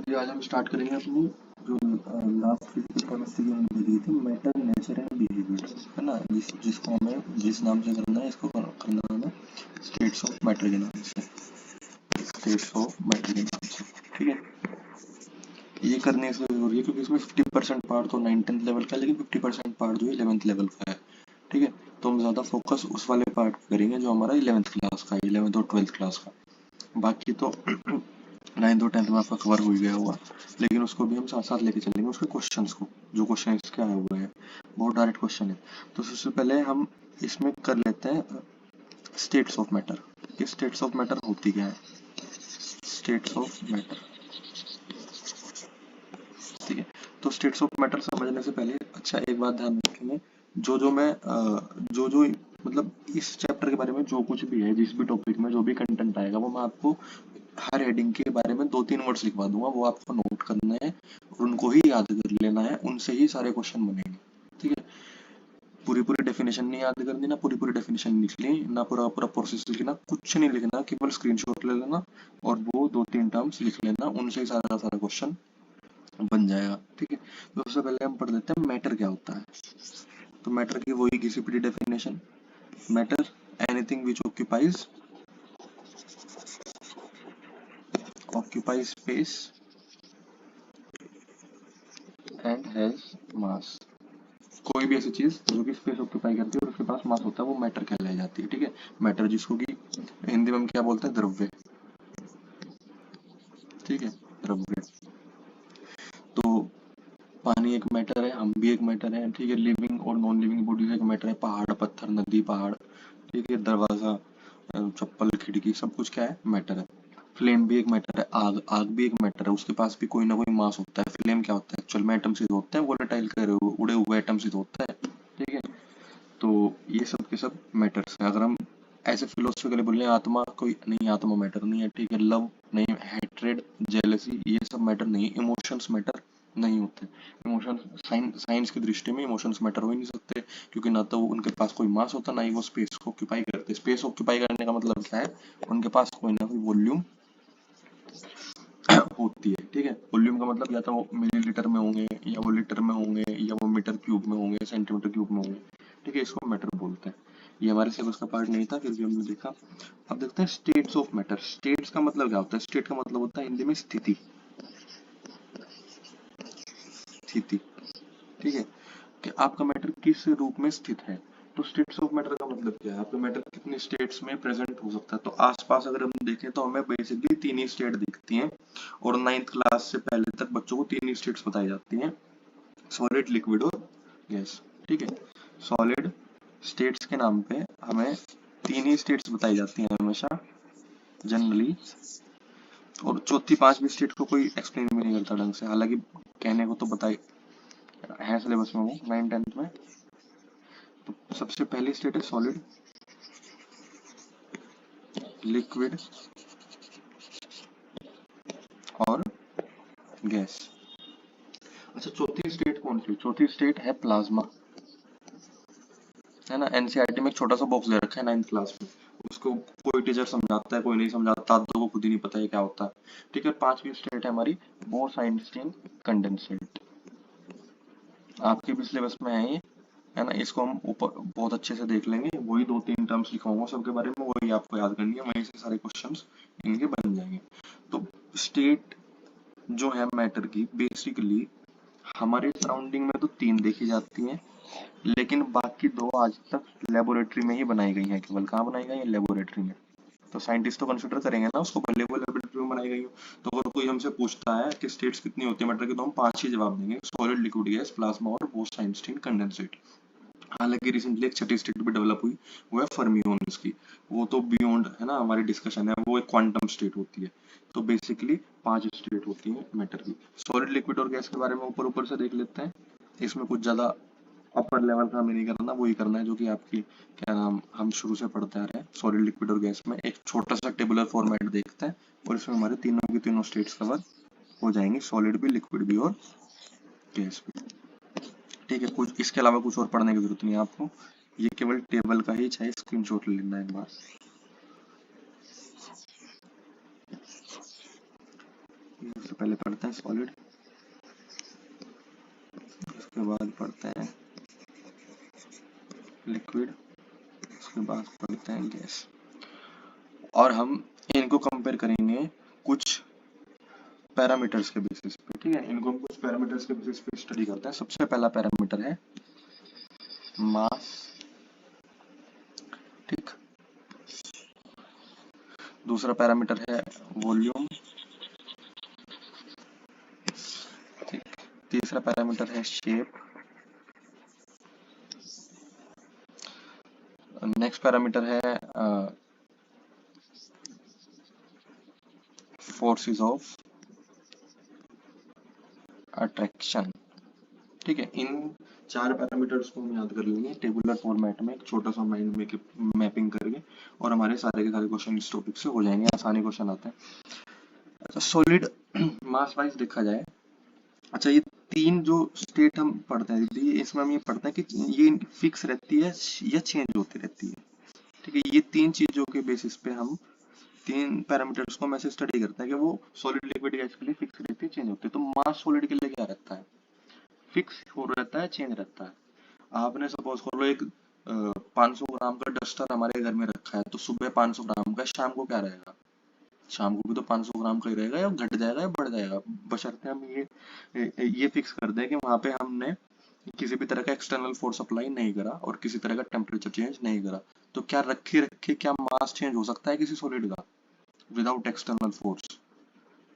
जी आज हम स्टार्ट करेंगे अपनी जो लास्ट फिजिकल केमिस्ट्री की हमने देखी थी मैटर नेचर एंड बिहेवियर, है ना। जिसको हमें जिस नाम से करना है, इसको करना है हमें स्टेट्स ऑफ मैटर के नाम से, स्टेट्स ऑफ मैटर के नाम से। ठीक है, ये करने इसलिए जरूरी है क्योंकि इसमें 50% पार्ट तो 9th लेवल का है, लेकिन 50% पार्ट जो है 11th लेवल का है। ठीक है, तो हम ज़्यादा फोकस उस वाले पार्ट करेंगे जो हमारा 11th क्लास का है, 11th और 12th क्लास का। बाकी तो 9th और 10th में आपका कवर हो गया होगा, लेकिन उसको भी हम साथ साथ लेके चलेंगे, उसके क्वेश्चंस को, जो क्वेश्चन इसके आए हुए हैं। बहुत डायरेक्ट क्वेश्चन है। तो सबसे पहले हम इसमें कर लेते हैं स्टेट्स ऑफ मैटर। कि स्टेट्स ऑफ मैटर होती क्या है, स्टेट्स ऑफ मैटर। ठीक है, तो स्टेट्स ऑफ मैटर समझने से पहले अच्छा एक बात ध्यान रखेंगे, जो जो मैं जो जो मतलब इस चैप्टर के बारे में जो कुछ भी है, जिस भी टॉपिक में जो भी कंटेंट आएगा, वो मैं आपको हर हेडिंग के बारे में 2-3 वर्ड्स लिखवा दूंगा, वो आपको नोट करना है और उनको ही याद कर लेना है, उनसे ही सारे क्वेश्चन बनेंगे। ठीक है, पूरी पूरी डेफिनेशन नहीं याद करनी, ना पूरी पूरी डेफिनेशन लिखनी, ना पूरा पूरा प्रोसेस लिखना, कुछ नहीं लिखना, केवल स्क्रीनशॉट ले लेना और वो 2-3 टर्म्स लिख लेना, उनसे ही सारा सारा क्वेश्चन बन जाएगा। ठीक है, तो सबसे पहले हम पढ़ लेते हैं मैटर क्या होता है। तो मैटर की वही घिसी पिटी definition, matter anything which occupy space and has mass. कोई भी ऐसी चीज जो कि स्पेस ऑक्यूपाई करती है और उसके पास मास होता है, वो मैटर कहलाई जाती है। ठीक है, मैटर जिसको कि हिंदी में हम क्या बोलते हैं, द्रव्य। ठीक है, द्रव्य। तो पानी एक मैटर है, हम भी एक मैटर है। ठीक है, लिविंग और नॉन लिविंग बॉडीज एक मैटर है, पहाड़ पत्थर नदी पहाड़। ठीक है, दरवाजा चप्पल खिड़की सब कुछ क्या है, मैटर है। फ्लेम भी एक मैटर है, आग आग भी एक मैटर है, उसके पास भी कोई ना कोई मास होता है। फ्लेम क्या होता है, एक्चुअल में एटम से होते हैं, वोलेटाइल कह रहे हो, उड़े हुए एटम से होता है। ठीक है, तो ये सब के सब मैटर्स हैं। अगर हम ऐसे फिलोसफिकली बोले आत्मा कोई नहीं, आत्मा मैटर नहीं है। ठीक है, लव नहीं, हेट्रेड जेलसी ये सब मैटर नहीं, इमोशंस मैटर नहीं होते। इमोशंस साइंस की दृष्टि में इमोशंस मैटर हो ही नहीं सकते, क्योंकि ना तो उनके पास कोई मास होता, ना ही वो स्पेस को ऑक्यूपाई करते। स्पेस ऑक्यूपाई करने का मतलब क्या है, उनके पास कोई ना कोई वॉल्यूम होती है। ठीक है, वॉल्यूम का मतलब या तो वो मिलीलीटर में होंगे, या वो लीटर में होंगे, या वो मीटर क्यूब में होंगे, सेंटीमीटर क्यूब में होंगे। ठीक है, इसको मैटर बोलते हैं। ये हमारे सिलेबस का पार्ट नहीं था, फिर भी हमने देखा। अब देखते हैं स्टेट्स ऑफ मैटर। स्टेट्स का मतलब क्या होता है, स्टेट का मतलब होता है हिंदी में स्थिति। स्थिति, ठीक है, कि आपका मैटर किस रूप में स्थित है। तो स्टेट्स ऑफ मैटर का मतलब क्या है, आपका मैटर कितने स्टेट्स में प्रेजेंट हो सकता है। तो आसपास अगर हम देखें तो हमें बेसिकली 3 ही स्टेट दिखती हैं, और 9th क्लास से पहले तक बच्चों को 3 ही स्टेट्स बताई जाती हैं, सॉलिड लिक्विड और गैस। ठीक है, सॉलिड स्टेट्स के नाम पे हमें 3 ही स्टेट्स बताई जाती हैं हमेशा जनरली, और चौथी पांचवी स्टेट को कोई एक्सप्लेन भी नहीं करता ढंग से, हालांकि कहने को तो बताई है सिलेबस में वो 9th 10th में। तो सबसे पहली स्टेट है सॉलिड, लिक्विड और गैस। अच्छा, चौथी स्टेट कौन सी, चौथी स्टेट है प्लाज्मा, है ना। एनसीईआरटी में एक छोटा सा बॉक्स दे रखा है 9th क्लास में, उसको कोई टीचर समझाता है, कोई नहीं समझाता, तो को खुद ही नहीं पता है क्या होता है। ठीक है, पांचवी स्टेट है हमारी बोस-आइंस्टीन कंडेंसेट, आपके भी सिलेबस में है ये, है ना। इसको हम ऊपर बहुत अच्छे से देख लेंगे, वही 2-3 टर्म्स लिखाऊंगा सबके बारे में, वही आपको याद करनी है, वहीं से सारे क्वेश्चंस इनके बन जाएंगे। तो स्टेट जो है मैटर की, बेसिकली हमारे सराउंडिंग में तो 3 देखी जाती हैं, लेकिन बाकी 2 आज तक लेबोरेटरी में ही बनाई गई हैं। केवल कहाँ बनाई गई है, लेबोरेटरी में। तो साइंटिस्ट तो कंसिडर करेंगे ना उसको, भले वो लेबोरेटरी में बनाई गई हो। तो अगर कोई हमसे पूछता है कि स्टेट्स कितनी होती है मैटर की, तो हम 5 ही जवाब देंगे, सॉलिड लिक्विड गैस प्लाज्मा और बोस-आइंस्टीन कंडेंसेट। हालांकि रिसेंटली एक छठी स्टेट भी डेवलप हुई, वो है फर्मियोन्स की। वो तो बियॉन्ड है ना, हमारी डिस्कशन है, वो एक क्वांटम स्टेट होती है। तो बेसिकली 5 स्टेट होती है मैटर की। सॉलिड लिक्विड और गैस के बारे में ऊपर ऊपर से देख लेते हैं, इसमें कुछ ज्यादा अपर लेवल का हमें नहीं करना, वही करना है जो कि आपकी क्या नाम हम शुरू से पढ़ते आ रहे हैं। सॉलिड लिक्विड और गैस में एक छोटा सा टेबुलर फॉर्मेट देखते हैं, और इसमें हमारे तीनों की तीनों स्टेट्स कवर हो जाएंगी, सॉलिड भी, लिक्विड भी और गैस भी। ठीक है, कुछ इसके अलावा कुछ और पढ़ने की जरूरत नहीं है आपको, ये केवल टेबल का ही चाहे स्क्रीनशॉट ले लेना एक बार। सबसे पहले पढ़ते हैं सॉलिड, उसके बाद पढ़ते हैं लिक्विड, उसके बाद पढ़ते हैं गैस। और हम इनको कंपेयर करेंगे कुछ पैरामीटर्स के बेसिस पे, ठीक है। इनको हम कुछ पैरामीटर्स के बेसिस पे स्टडी करते हैं। सबसे पहला पैरामीटर है मास, ठीक। दूसरा पैरामीटर है वॉल्यूम, ठीक। तीसरा पैरामीटर है शेप। नेक्स्ट पैरामीटर है फोर्सेस ऑफ अट्रैक्शन, ठीक है। इन चार पैरामीटर्स को हम याद कर लेंगे टेबुलर फॉर्मेट में, एक छोटा सा माइंड में मैपिंग करके, और हमारे सारे के सारे क्वेश्चन इस टॉपिक से हो जाएंगे, आसानी क्वेश्चन आते हैं। अच्छा, सॉलिड मास वाइज देखा जाए, अच्छा ये तीन जो स्टेट हम पढ़ते हैं, ये इसमें हम ये पढ़ते हैं कि ये फिक्स रहती है या चेंज होती रहती है, ठीक है। ये तीन चीजों के बेसिस पे हम तीन पैरामीटर्स को हम ऐसे स्टडी करते हैं कि वो सॉलिड लिक्विड गैस के लिए फिक्स रहती है, चेंज होती है। तो मास सॉलिड के लिए क्या रहता है? फिक्स हो रहता है, चेंज रहता है। आपने सपोज कर लो एक 500 ग्राम का डस्टर हमारे घर में रखा है, तो सुबह 500 ग्राम का, शाम को क्या रहेगा? शाम को भी तो 500 ग्राम का ही रहेगा, या घट जाएगा या बढ़ जाएगा, बशर्ते हम ये फिक्स कर दें कि वहां पे हमने किसी भी तरह का एक्सटर्नल फोर्स अप्लाई नहीं करा और किसी तरह का टेम्परेचर चेंज नहीं करा। तो क्या रखे रखे क्या मास चेंज हो सकता है किसी सॉलिड का विदाउट एक्सटर्नल फोर्स?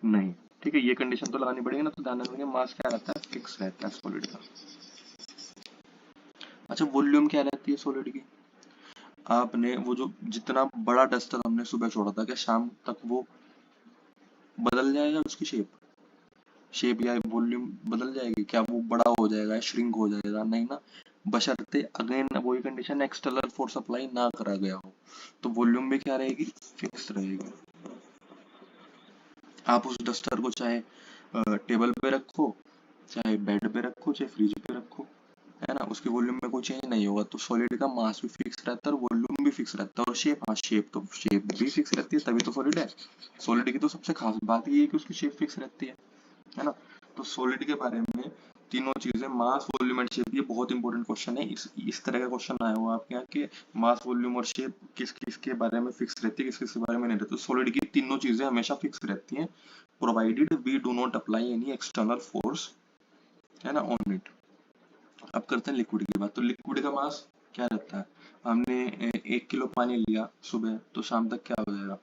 नहीं, ठीक है। ये कंडीशन तो लगानी पड़ेगी ना, तो ध्यान रखेंगे मास क्या रहता है? फिक्स रहता है सॉलिड का। अच्छा, वॉल्यूम क्या रहती है सॉलिड की? आपने वो जो जितना बड़ा डस्टर हमने सुबह छोड़ा था, क्या शाम तक वो बदल जाएगा? उसकी शेप या वॉल्यूम बदल जाएगी क्या? वो बड़ा हो जाएगा, श्रिंक हो जाएगा? नहीं ना, बशर्ते अगेन वही कंडीशन, एक्सटर्नल फोर्स अप्लाई ना करा गया हो। तो वॉल्यूम भी क्या रहेगी? फिक्स रहेगी। आप उस डस्टर को चाहे टेबल पे रखो, चाहे बेड पे रखो, चाहे फ्रिज पे रखो, है ना, उसकी वॉल्यूम में कोई चेंज नहीं होगा। तो सॉलिड का मास भी फिक्स रहता है और वॉल्यूम भी फिक्स रहता है। और शेप, हाँ शेप भी फिक्स रहती है, तभी तो सॉलिड है। सॉलिड की तो सबसे खास बात ये है कि उसकी शेप फिक्स रहती है ना। तो सॉलिड के बारे में तीनों चीजें, मास, वॉल्यूम एंड शेप, ये बहुत इंपॉर्टेंट क्वेश्चन है। इस तरह का क्वेश्चन आया हुआ आपके यहाँ के मास, वॉल्यूम और शेप किस किस के बारे में फिक्स रहती है, किस किस के बारे में नहीं रहती। तो सॉलिड की तीनों चीजें हमेशा फिक्स रहती हैं, provided we do not apply any external force, है ना, ऑन इट। अब करते हैं लिक्विड की बात। तो लिक्विड का मास क्या रहता है? हमने 1 किलो पानी लिया सुबह, तो शाम तक क्या हो जाएगा?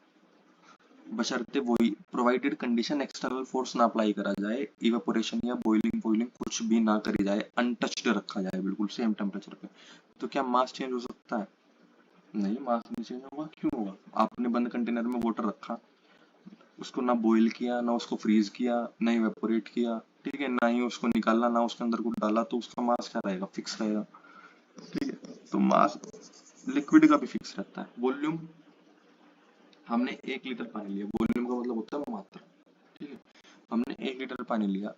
बशर्ते वही प्रोवाइडेड कंडीशन एक्सटर्नल फोर्स ना अप्लाई करा जाए, इवेपोरेशन या बॉइलिंग बॉइलिंग कुछ भी ना करी जाए, अनटच्ड रखा जाए बिल्कुल सेम टेम्परेचर पे, तो क्या मास चेंज हो सकता है? नहीं, मास नहीं चेंज होगा। क्यों होगा? आपने बंद कंटेनर में वाटर रखा, उसको ना बॉईल किया, ना उसको फ्रीज किया, ना इवेपोरेट किया, ठीक है, ना ही उसको निकाला, ना उसके अंदर कुछ डाला, तो उसका मास क्या रहेगा? फिक्स रहेगा, ठीक है। तो मास लिक्विड का भी फिक्स रहता है। वॉल्यूम, हमने 1 लीटर पानी लिया, वॉल्यूम का मतलब होता है मात्रा, ठीक है। हमने 1 लीटर पानी लिया,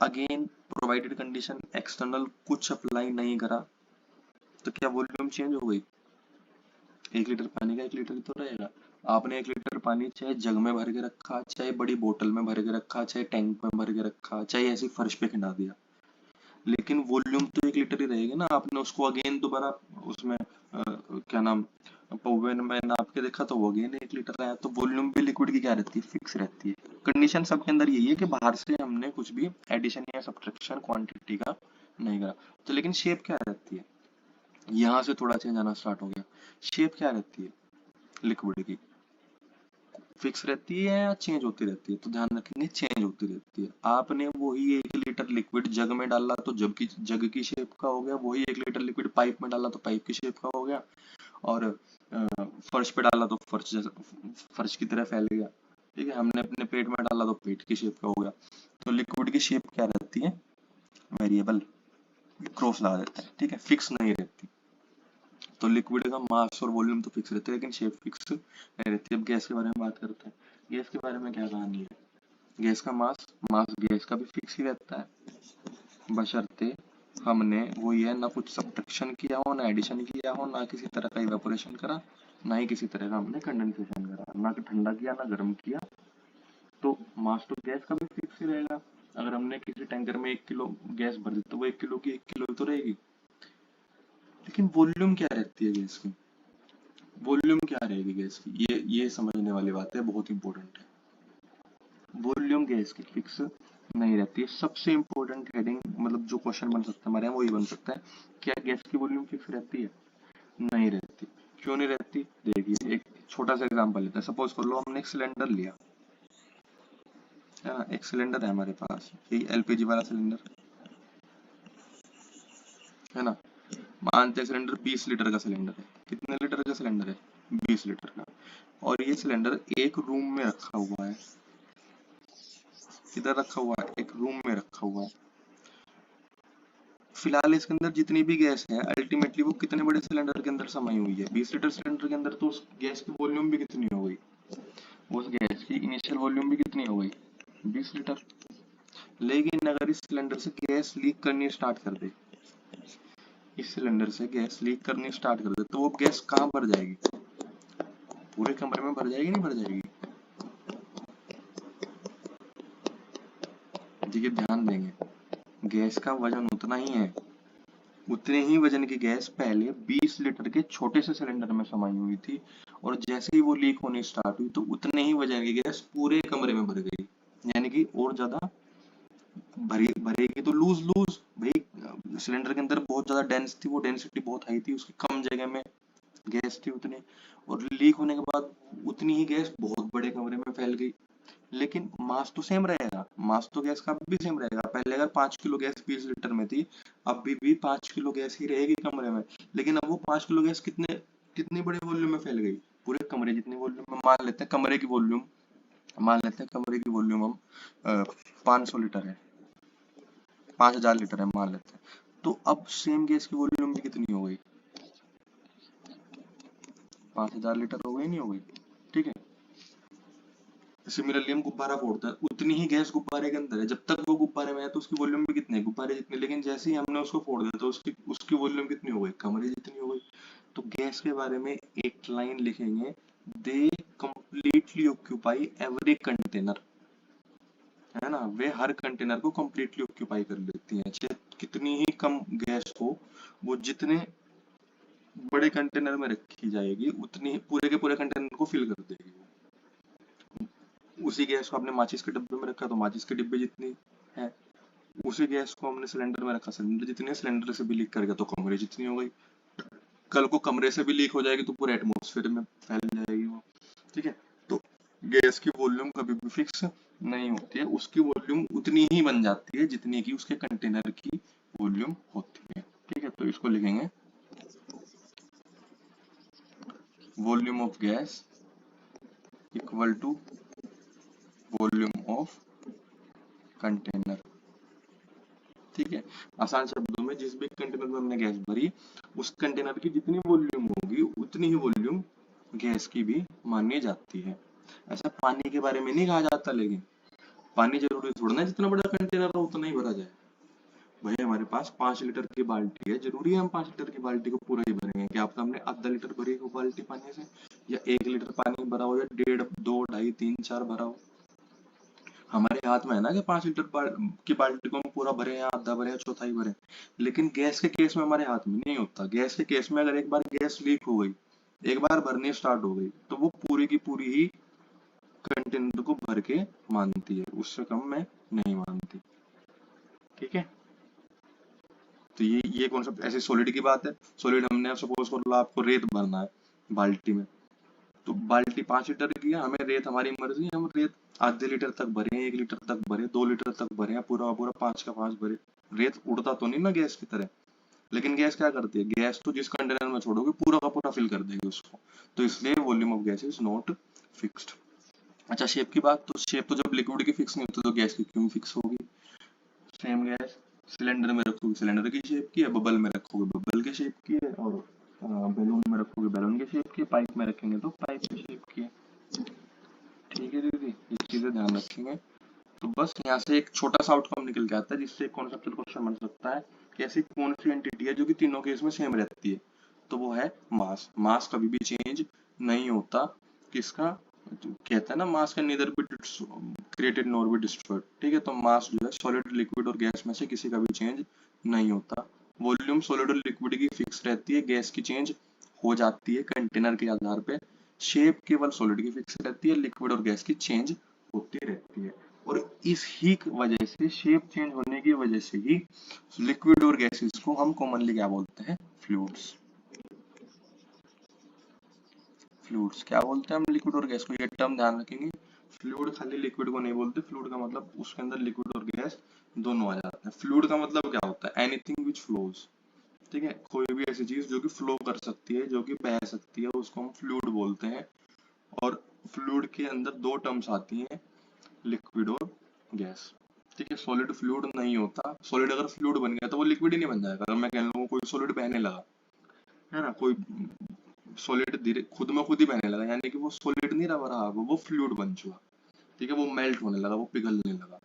अगेन प्रोवाइडेड कंडीशन एक्सटर्नल कुछ अप्लाई नहीं करा, तो क्या वॉल्यूम चेंज हो गई? 1 लीटर पानी का 1 लीटर ही तो रहेगा। आपने 1 लीटर पानी चाहे जग में भर के रखा, चाहे बड़ी बोतल में भर के रखा, चाहे टैंक में भर के रखा, चाहे ऐसे फर्श पे खिंडा दिया, लेकिन वॉल्यूम तो 1 लीटर ही रहेगी ना। आपने उसको अगेन दोबारा उसमें क्या नाम, पौवे में नाप के देखा, तो वो अगेन 1 लीटर आया। तो वॉल्यूम भी लिक्विड की क्या रहती है? फिक्स रहती है। कंडीशन सबके अंदर यही है कि बाहर से हमने कुछ भी एडिशन या सब्ट्रैक्शन क्वांटिटी का नहीं करा। तो लेकिन शेप क्या रहती है? यहाँ से थोड़ा चेंज आना स्टार्ट हो गया। शेप क्या रहती है लिक्विड की? फिक्स रहती है या चेंज होती रहती है? तो ध्यान रखेंगे चेंज होती रहती है। आपने वही 1 लीटर लिक्विड जग में डाला, तो जग की शेप का हो गया। वही 1 लीटर लिक्विड पाइप में डाला, तो पाइप की शेप का हो गया। और फर्श पे डाला तो फर्श जैसा, फर्श की तरह फैल गया, ठीक है। हमने अपने पेट में डाला तो पेट की शेप का हो गया। तो लिक्विड की शेप क्या रहती है? वेरिएबल, क्रॉस लगा देते हैं, ठीक है, फिक्स नहीं रहती। तो लिक्विड का मास और वॉल्यूम तो फिक्स रहते हैं, लेकिन शेप फिक्स नहीं रहती। अब गैस के बारे में बात करते हैं। गैस के बारे में क्या कहानी है? गैस का मास, गैस का भी फिक्स ही रहता है, बशर्ते हमने वो ये ना कुछ सब्ट्रैक्शन किया हो, ना एडिशन किया हो, ना किसी तरह का इवेपोरेशन करा, ना ही किसी तरह का हमने कंडेंसेशन करा, ना ठंडा किया ना गर्म किया, तो मास तो गैस का भी फिक्स ही रहेगा। अगर हमने किसी टैंकर में 1 किलो गैस भर दी तो वो 1 किलो की 1 किलो ही तो रहेगी। लेकिन वॉल्यूम क्या रहती है गैस की? वॉल्यूम क्या रहेगी गैस की? ये समझने वाली बात है, बहुत इंपॉर्टेंट है। वॉल्यूम गैस की फिक्स नहीं रहती है। सबसे इंपॉर्टेंट हेडिंग, मतलब जो क्वेश्चन बन सकता है हमारे यहाँ, वही बन सकता है, क्या गैस की वॉल्यूम फिक्स रहती है? नहीं रहती। क्यों नहीं रहती? देखिए एक छोटा सा एग्जांपल लेते हैं। सपोज कर लो हमने एक सिलेंडर लिया, है ना, एक सिलेंडर है हमारे पास, ये एलपीजी वाला सिलेंडर, है ना। मानते हैं सिलेंडर 20 लीटर का सिलेंडर है। कितने लीटर का सिलेंडर है? 20 लीटर का। और ये सिलेंडर एक रूम में रखा हुआ है। किधर रखा हुआ है? एक रूम में रखा हुआ है। फिलहाल इसके अंदर जितनी भी गैस है अल्टीमेटली वो कितने बड़े सिलेंडर के अंदर समाई हुई है? 20 लीटर सिलेंडर के अंदर। तो उस गैस की वॉल्यूम भी कितनी हो गई? उस गैस की इनिशियल वॉल्यूम भी कितनी हो गई? 20 लीटर। लेकिन अगर इस सिलेंडर से गैस लीक करनी स्टार्ट कर दे, इस सिलेंडर से गैस लीक करनी स्टार्ट कर दे, तो वो गैस कहाँ भर जाएगी? पूरे कमरे में भर जाएगी, नहीं भर जाएगी? देखिए ध्यान देंगे, गैस का वजन उतना ही है। उतने ही वजन की गैस पहले 20 लीटर के छोटे से सिलेंडर में समाई हुई थी, और जैसे ही वो लीक होनी स्टार्ट हुई तो उतने ही वजन की गैस पूरे कमरे में भर गई। यानी कि और ज्यादा भरेगी तो लूज लूज भाई, सिलेंडर के अंदर बहुत ज्यादा डेंस थी, वो डेंसिटी बहुत हाई थी, उसकी कम जगह में गैस थी उतनी, और लीक होने के बाद उतनी ही गैस बहुत बड़े कमरे में फैल गई। लेकिन मास तो सेम रहेगा, मास तो गैस का भी सेम रहेगा। पहले अगर 5 किलो गैस 20 लीटर में थी, अब भी 5 किलो गैस ही रहेगी कमरे में। लेकिन अब वो 5 किलो गैस कितनी बड़े वॉल्यूम में फैल गई? पूरे कमरे जितनी वॉल्यूम में। मान लेते हैं कमरे की वॉल्यूम, मान लेते हैं कमरे की वॉल्यूम हम 500 लीटर है, 5000 लीटर है मान लेते हैं। तो अब सेम गैस की वॉल्यूम भी कितनी हो गई? 5000 लीटर हो गई, नहीं हो गई? ठीक है। सिमिलरली हम गुब्बारा फोड़ते हैं, उतनी ही गैस गुब्बारे के अंदर है। जब तक वो गुब्बारे में है तो उसकी वॉल्यूम भी कितनी है? गुब्बारे जितनी। लेकिन जैसे ही हमने उसको फोड़ दिया तो उसकी उसकी वॉल्यूम कितनी हो गई? कमरे जितनी हो गई। तो गैस के बारे में एक लाइन लिखेंगे, दे कंप्लीटली ऑक्यूपाई एवरी कंटेनर, है ना। वे हर कंटेनर को कंप्लीटली ऑक्यूपाई कर लेती हैं। चाहे कितनी ही कम गैस हो, वो जितने बड़े कंटेनर में रखी जाएगी उतनी पूरे के पूरे कंटेनर को फिल कर देगी। उसी गैस को आपने माचिस के डिब्बे में रखा तो माचिस के डिब्बे जितनी है, उसी गैस को हमने सिलेंडर में रखा, सिलेंडर जितने, सिलेंडर से भी लीक कर गया तो कमरे जितनी हो गई। कल को कमरे से भी लीक हो जाएगी तो पूरे एटमॉस्फेयर में फैल जाएगी वो। ठीक है। तो गैस की वॉल्यूम कभी भी फिक्स नहीं होती है, उसकी वॉल्यूम उतनी ही बन जाती है जितनी की उसके कंटेनर की वॉल्यूम होती है। ठीक है, तो इसको लिखेंगे, volume of gas equal to volume of container. ठीक है। आसान शब्दों में, जिस भी कंटेनर में हमने गैस भरी, उस कंटेनर की जितनी वॉल्यूम होगी उतनी ही वॉल्यूम गैस की भी मानी जाती है। ऐसा पानी के बारे में नहीं कहा जाता, लेकिन पानी जरूरी थोड़ा ना जितना बड़ा कंटेनर हो उतना ही भरा जाए। भाई हमारे पास 5 लीटर की बाल्टी है, जरूरी है हम 5 लीटर की बाल्टी को पूरा ही भरेंगे? क्या आपका हमने आधा लीटर भरी हो बाल्टी पानी से, या 1 लीटर पानी भरा हो, या 1.5, 2, 2.5, 3, 4 भरा हो? हमारे हाथ में है ना कि 5 लीटर की बाल्टी को हम पूरा भरे या आधा भरे या चौथाई भरे। लेकिन गैस के केस में हमारे हाथ में नहीं होता। गैस के केस में अगर एक बार गैस लीक हो गई, एक बार भरनी स्टार्ट हो गई, तो वो पूरी की पूरी ही कंटेनर को भर के मानती है, उससे कम में नहीं मानती। ठीक है। तो ये कॉन्सेप्ट ऐसे सॉलिड की बात है। सॉलिड हमने सपोज कर लो आपको रेत भरना है बाल्टी में, तो बाल्टी 5 लीटर की है, हमें रेत हमारी मर्जी है, हम रेत आधे लीटर तक भरे, 1 लीटर तक भरे, 2 लीटर तक भरे, या पूरा पूरा 5 का 5 भरे। रेत उड़ता तो नहीं ना गैस की तरह। लेकिन गैस क्या करती है? गैस तो जिस कंटेनर में छोड़ोगे पूरा का पूरा फिल कर देगी उसको। तो इसलिए volume of gas is not fixed. अच्छा शेप की बात, तो शेप तो जब लिक्विड की फिक्स नहीं होती तो गैस की क्यों फिक्स होगी? सेम गैस सिलेंडर में रखोगे सिलेंडर की शेप की है, बबल में रखोगे बबल के शेप की है, और बैलून में रखोगे बैलून के शेप की है, पाइप में रखेंगे तो पाइप के शेप की है। ठीक है दीदी, ये चीजें ध्यान रखेंगे। तो बस यहाँ से एक छोटा सा आउटकम निकल के आता है, जिससे कॉन्सेप्चुअल क्वेश्चन बन सकता है कि ऐसी कौन सी एंटिटी है जो कि तीनों केस में सेम रहती है। तो वो है मास। मास कभी भी चेंज नहीं होता। किसका? कहते हैं ना, मास can neither be created nor be destroyed. ठीक है, तो मास जो है सॉलिड, लिक्विड और गैस में से किसी का भी चेंज नहीं होता। वॉल्यूम सॉलिड और लिक्विड की फिक्स रहती है, गैस की चेंज हो जाती है कंटेनर के आधार पे। शेप केवल सॉलिड की फिक्स रहती है, लिक्विड और गैस की चेंज होती रहती है। और इस ही वजह से, शेप चेंज होने की वजह से ही लिक्विड और गैसेस को हम कॉमनली क्या बोलते हैं? फ्लूइड्स। फ्लूइड्स क्या बोलते हैं हम लिक्विड और गैस को, ये टर्म ध्यान रखेंगे। फ्लूइड खाली लिक्विड को नहीं बोलते, फ्लूइड का मतलब उसके अंदर लिक्विड और गैस दोनों आ जाते हैं। फ्लूइड का मतलब क्या होता है? Anything which flows. ठीक है, कोई भी ऐसी चीज जो कि फ्लो कर सकती है, जो कि बह सकती है, उसको हम फ्लूइड बोलते हैं। और फ्लूइड के अंदर दो टर्म्स आती हैं, लिक्विड और गैस। ठीक है, सॉलिड फ्लूइड नहीं होता। सॉलिड अगर फ्लूइड बन गया तो वो लिक्विड ही नहीं बन जाएगा। अगर मैं कह लूँ कोई सॉलिड बहने लगा, है ना, कोई सॉलिड धीरे खुद में खुद ही बहने लगा, यानी कि वो सॉलिड नहीं रहा, वो फ्लूइड बन चुका। ठीक है, वो मेल्ट होने लगा, वो पिघलने लगा।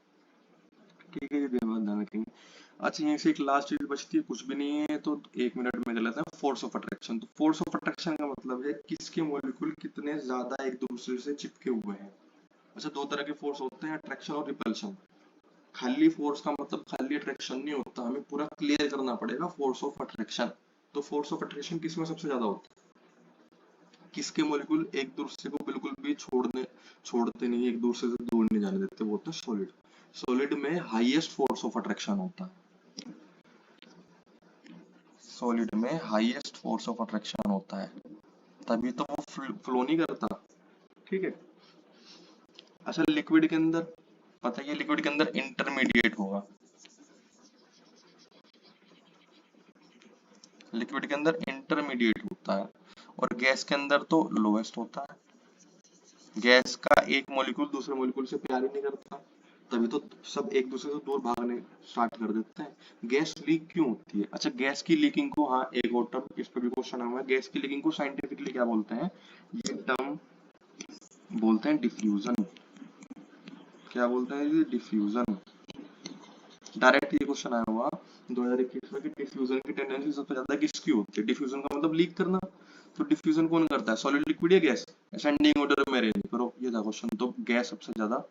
ठीक है, ये ध्यान रखेंगे। अच्छा, यहाँ से एक लास्ट चीज बचती है, कुछ भी नहीं है तो 1 मिनट में कर लेते हैं। Force of attraction. तो फोर्स ऑफ अट्रैक्शन का मतलब है किसके मॉलिक्यूल कितने ज्यादा एक दूसरे से चिपके हुए हैं। अच्छा, दो तरह के फोर्स होते हैं, अट्रैक्शन और रिपल्शन। खाली फोर्स का मतलब खाली अट्रैक्शन नहीं होता, हमें पूरा क्लियर करना पड़ेगा फोर्स ऑफ अट्रैक्शन। तो फोर्स ऑफ अट्रैक्शन किसमें सबसे ज्यादा होता है? किसके मॉलिक्यूल एक दूसरे को बिल्कुल भी छोड़ते नहीं, एक दूसरे से दूर नहीं जाने देते, वो होता है सॉलिड। सॉलिड में हाईएस्ट फोर्स ऑफ अट्रैक्शन होता है। सॉलिड में हाईएस्ट फोर्स ऑफ अट्रैक्शन होता है, तभी तो वो फ्लो नहीं करता। ठीक है। अच्छा, लिक्विड के अंदर पता है, लिक्विड के अंदर इंटरमीडिएट होगा। लिक्विड के अंदर इंटरमीडिएट होता है, और गैस के अंदर तो लोवेस्ट होता है। गैस का एक मॉलिक्यूल दूसरे मॉलिक्यूल से प्यार ही नहीं करता, तभी तो सब एक दूसरे से दूर भागने स्टार्ट कर देते हैं। गैस लीक क्यों होती है? अच्छा, गैस की लीकिंग को, हाँ एक और टर्म इस पे भी क्वेश्चन हुआ है, गैस की लीकिंग को साइंटिफिकली क्या बोलते हैं? ये टर्म बोलते हैं डिफ्यूजन। क्या बोलते हैं? ये डिफ्यूजन। डायरेक्ट ये क्वेश्चन आया हुआ 2021 में कि डिफ्यूजन की टेंडेंसी सबसे ज्यादा किसकी होती है? डिफ्यूजन का मतलब लीक करना। तो डिफ्यूजन कौन करता है? सॉलिड, लिक्विड या गैस? असेंडिंग ऑर्डर में अरेंज करो, ये था क्वेश्चन। तो गैस सबसे ज्यादा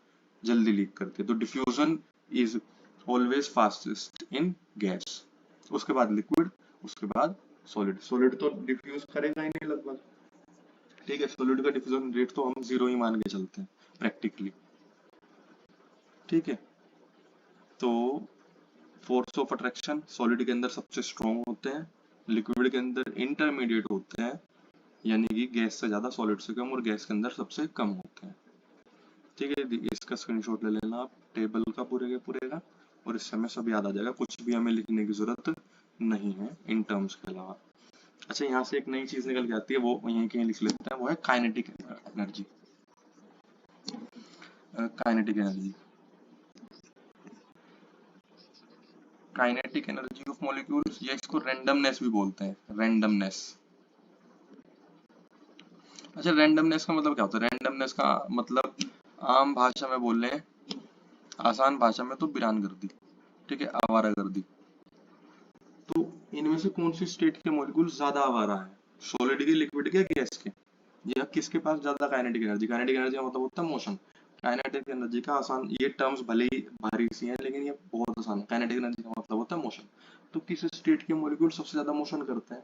जल्दी लीक करती है, तो diffusion is always fastest in gas. उसके बाद लिक्विड, उसके बाद सॉलिड। सॉलिड तो डिफ्यूज करेगा ही नहीं लगभग। ठीक है, सॉलिड का डिफ्यूजन रेट तो हम 0 ही मान के चलते हैं प्रैक्टिकली। ठीक है, तो फोर्स ऑफ अट्रैक्शन सॉलिड के अंदर सबसे स्ट्रॉन्ग होते हैं, लिक्विड के अंदर इंटरमीडिएट होते हैं, यानी कि गैस से ज्यादा सॉलिड से कम, और गैस के अंदर सबसे कम होते हैं। ठीक है, इसका स्क्रीनशॉट ले लेना आप टेबल का पूरे के पूरे का, और इससे हमें सब याद आ जाएगा, कुछ भी हमें लिखने की जरूरत नहीं है इन टर्म्स के अलावा। अच्छा, यहाँ से एक नई चीज निकल के आती है, वो यहीं कहीं लिख लेते हैं, वो है kinetic energy. Kinetic energy, kinetic energy of molecules, या इसको रैंडमनेस भी बोलते हैं, रैंडमनेस। अच्छा, रैंडमनेस का मतलब क्या होता है? रैंडमनेस का मतलब आम भाषा में बोल रहे हैं, आसान भाषा में तो वीरानगर्दी। ठीक है, आवारागर्दी। तो इनमें से कौन सी स्टेट के मॉलिक्यूल ज्यादा आवारा है? सॉलिड के, लिक्विड के, गैस के? या किसके पास ज्यादा काइनेटिक एनर्जी? काइनेटिक एनर्जी का मतलब होता है मोशन। काइनेटिक एनर्जी का आसान, ये टर्म्स भले ही भारी सी हैं लेकिन ये बहुत आसान है। काइनेटिक एनर्जी का मतलब होता है मोशन। तो किस स्टेट के मॉलिक्यूल सबसे ज्यादा मोशन करते हैं?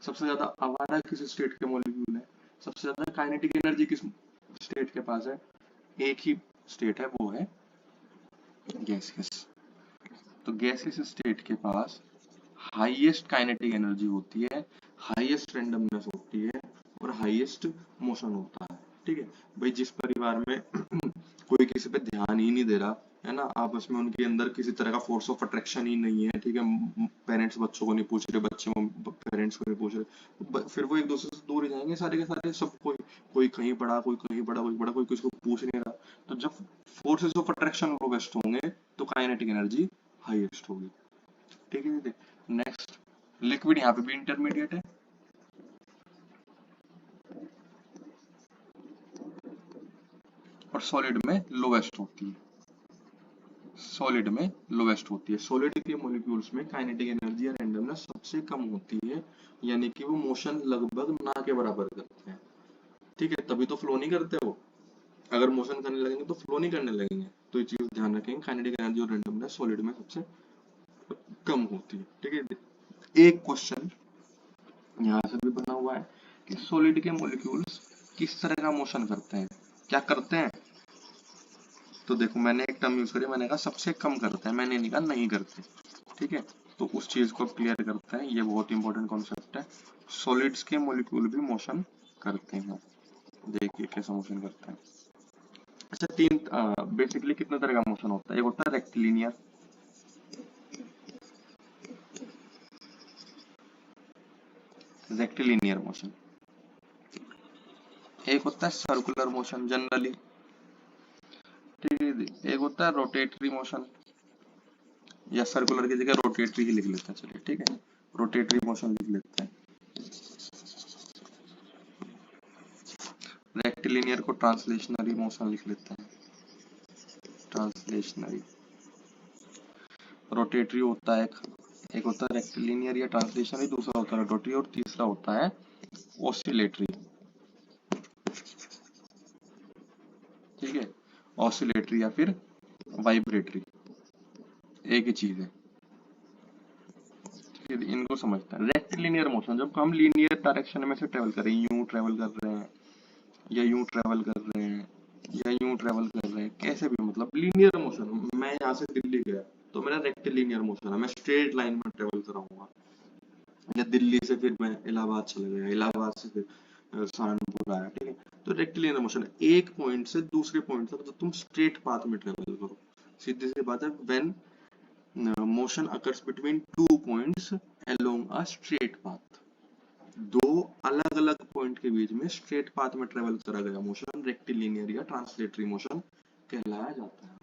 सबसे ज्यादा आवारा किस स्टेट के मॉलिक्यूल है? सबसे ज्यादा काइनेटिक एनर्जी किस स्टेट के पास है? एक ही स्टेट है, वो है गैसियस। तो गैसियस स्टेट के पास हाईएस्ट काइनेटिक एनर्जी होती है, हाईएस्ट रैंडमनेस होती है, और हाईएस्ट मोशन होता है। ठीक है भाई, जिस परिवार में कोई किसी पे ध्यान ही नहीं दे रहा है ना, आपस में उनके अंदर किसी तरह का फोर्स ऑफ अट्रैक्शन ही नहीं है, ठीक है, पेरेंट्स बच्चों को नहीं पूछ रहे, बच्चे पेरेंट्स को नहीं पूछ रहे, तो फिर वो एक दूसरे से दूर ही जाएंगे सारे के सारे। सब कोई कहीं पढ़ा, कोई कहीं पढ़ा, कोई पढ़ा, कोई किसी को पूछ नहीं रहा। तो जब फोर्सेस ऑफ अट्रैक्शन लोवेस्ट होंगे तो काइनेटिक एनर्जी हाईएस्ट होगी। ठीक है दीदी। नेक्स्ट, लिक्विड यहाँ पे भी इंटरमीडिएट है, और सॉलिड में लोवेस्ट होती है। सॉलिड में लोवेस्ट होती है। सॉलिड के मॉलिक्यूल्स में काइनेटिक एनर्जी या रैंडमनेस सबसे कम होती है, यानी कि वो मोशन लगभग ना के बराबर करते हैं। ठीक है, तभी तो फ्लो नहीं करते वो। अगर मोशन करने लगेंगे तो फ्लो नहीं करने लगेंगे। तो ये चीज ध्यान रखेंगे, काइनेटिक एनर्जी और रेंडमनेस सॉलिड में सबसे कम होती है। ठीक है, एक क्वेश्चन यहाँ से भी बना हुआ है कि सॉलिड के मॉलिक्यूल्स किस तरह का मोशन करते हैं, क्या करते हैं। तो देखो मैंने एक टर्म यूज करी, मैंने कहा सबसे कम करते हैं, मैंने नहीं कहा नहीं करते। ठीक है, तो उस चीज को क्लियर करते हैं, ये बहुत इंपॉर्टेंट कॉन्सेप्ट है। सॉलिड्स के मॉलिक्यूल भी मोशन करते हैं, देखिए कैसा मोशन करते हैं। अच्छा, तीन बेसिकली कितने तरह का मोशन होता है, एक होता है रेक्टिलिनियर, रेक्टिलिनियर मोशन, एक होता है सर्कुलर मोशन जनरली, ठीक है, एक होता है रोटेटरी मोशन, या सर्कुलर की जगह रोटेटरी ही लिख लेते हैं, चलिए ठीक है, रोटेटरी मोशन लिख लेते हैं। रेक्टिलिनियर को ट्रांसलेशनरी मोशन लिख लेते हैं, ट्रांसलेशनरी। रोटेटरी होता है एक होता है रेक्टिलिनियर या ट्रांसलेशनरी, दूसरा होता है रोटेटरी, और तीसरा होता है ऑसिलेटरी। ठीक है, ऑसिलेटरी या फिर वाइब्रेटरी एक ही चीज है। ठीक है, इनको समझते हैं। रेक्टिलिनियर मोशन, जब हम लीनियर डायरेक्शन में से ट्रेवल कर रहे हैं, यूं ट्रेवल कर रहे हैं या यूं ट्रेवल कर रहे हैं या यूं ट्रेवल कर रहे हैं, कैसे भी मतलब लीनियर मोशन, मैं यहाँ से दिल्ली गया तो मेरा रेक्टिलिनियर मोशन है, मैं स्ट्रेट लाइन में ट्रेवल कर रहा हूँ, या दिल्ली से फिर मैं इलाहाबाद चला गया, इलाहाबाद से फिर सहारनपुर आया। ठीक है, तो रेक्टिलिनियर मोशन एक पॉइंट से दूसरे पॉइंट तक तो तुम स्ट्रेट पाथ में ट्रेवल करो, सीधी सी बात है। When motion occurs between two points along a straight path, दो अलग अलग पॉइंट के बीच में स्ट्रेट पाथ में ट्रेवल करा गया मोशन रेक्टिलिनियर या ट्रांसलेटरी मोशन कहलाया जाता है।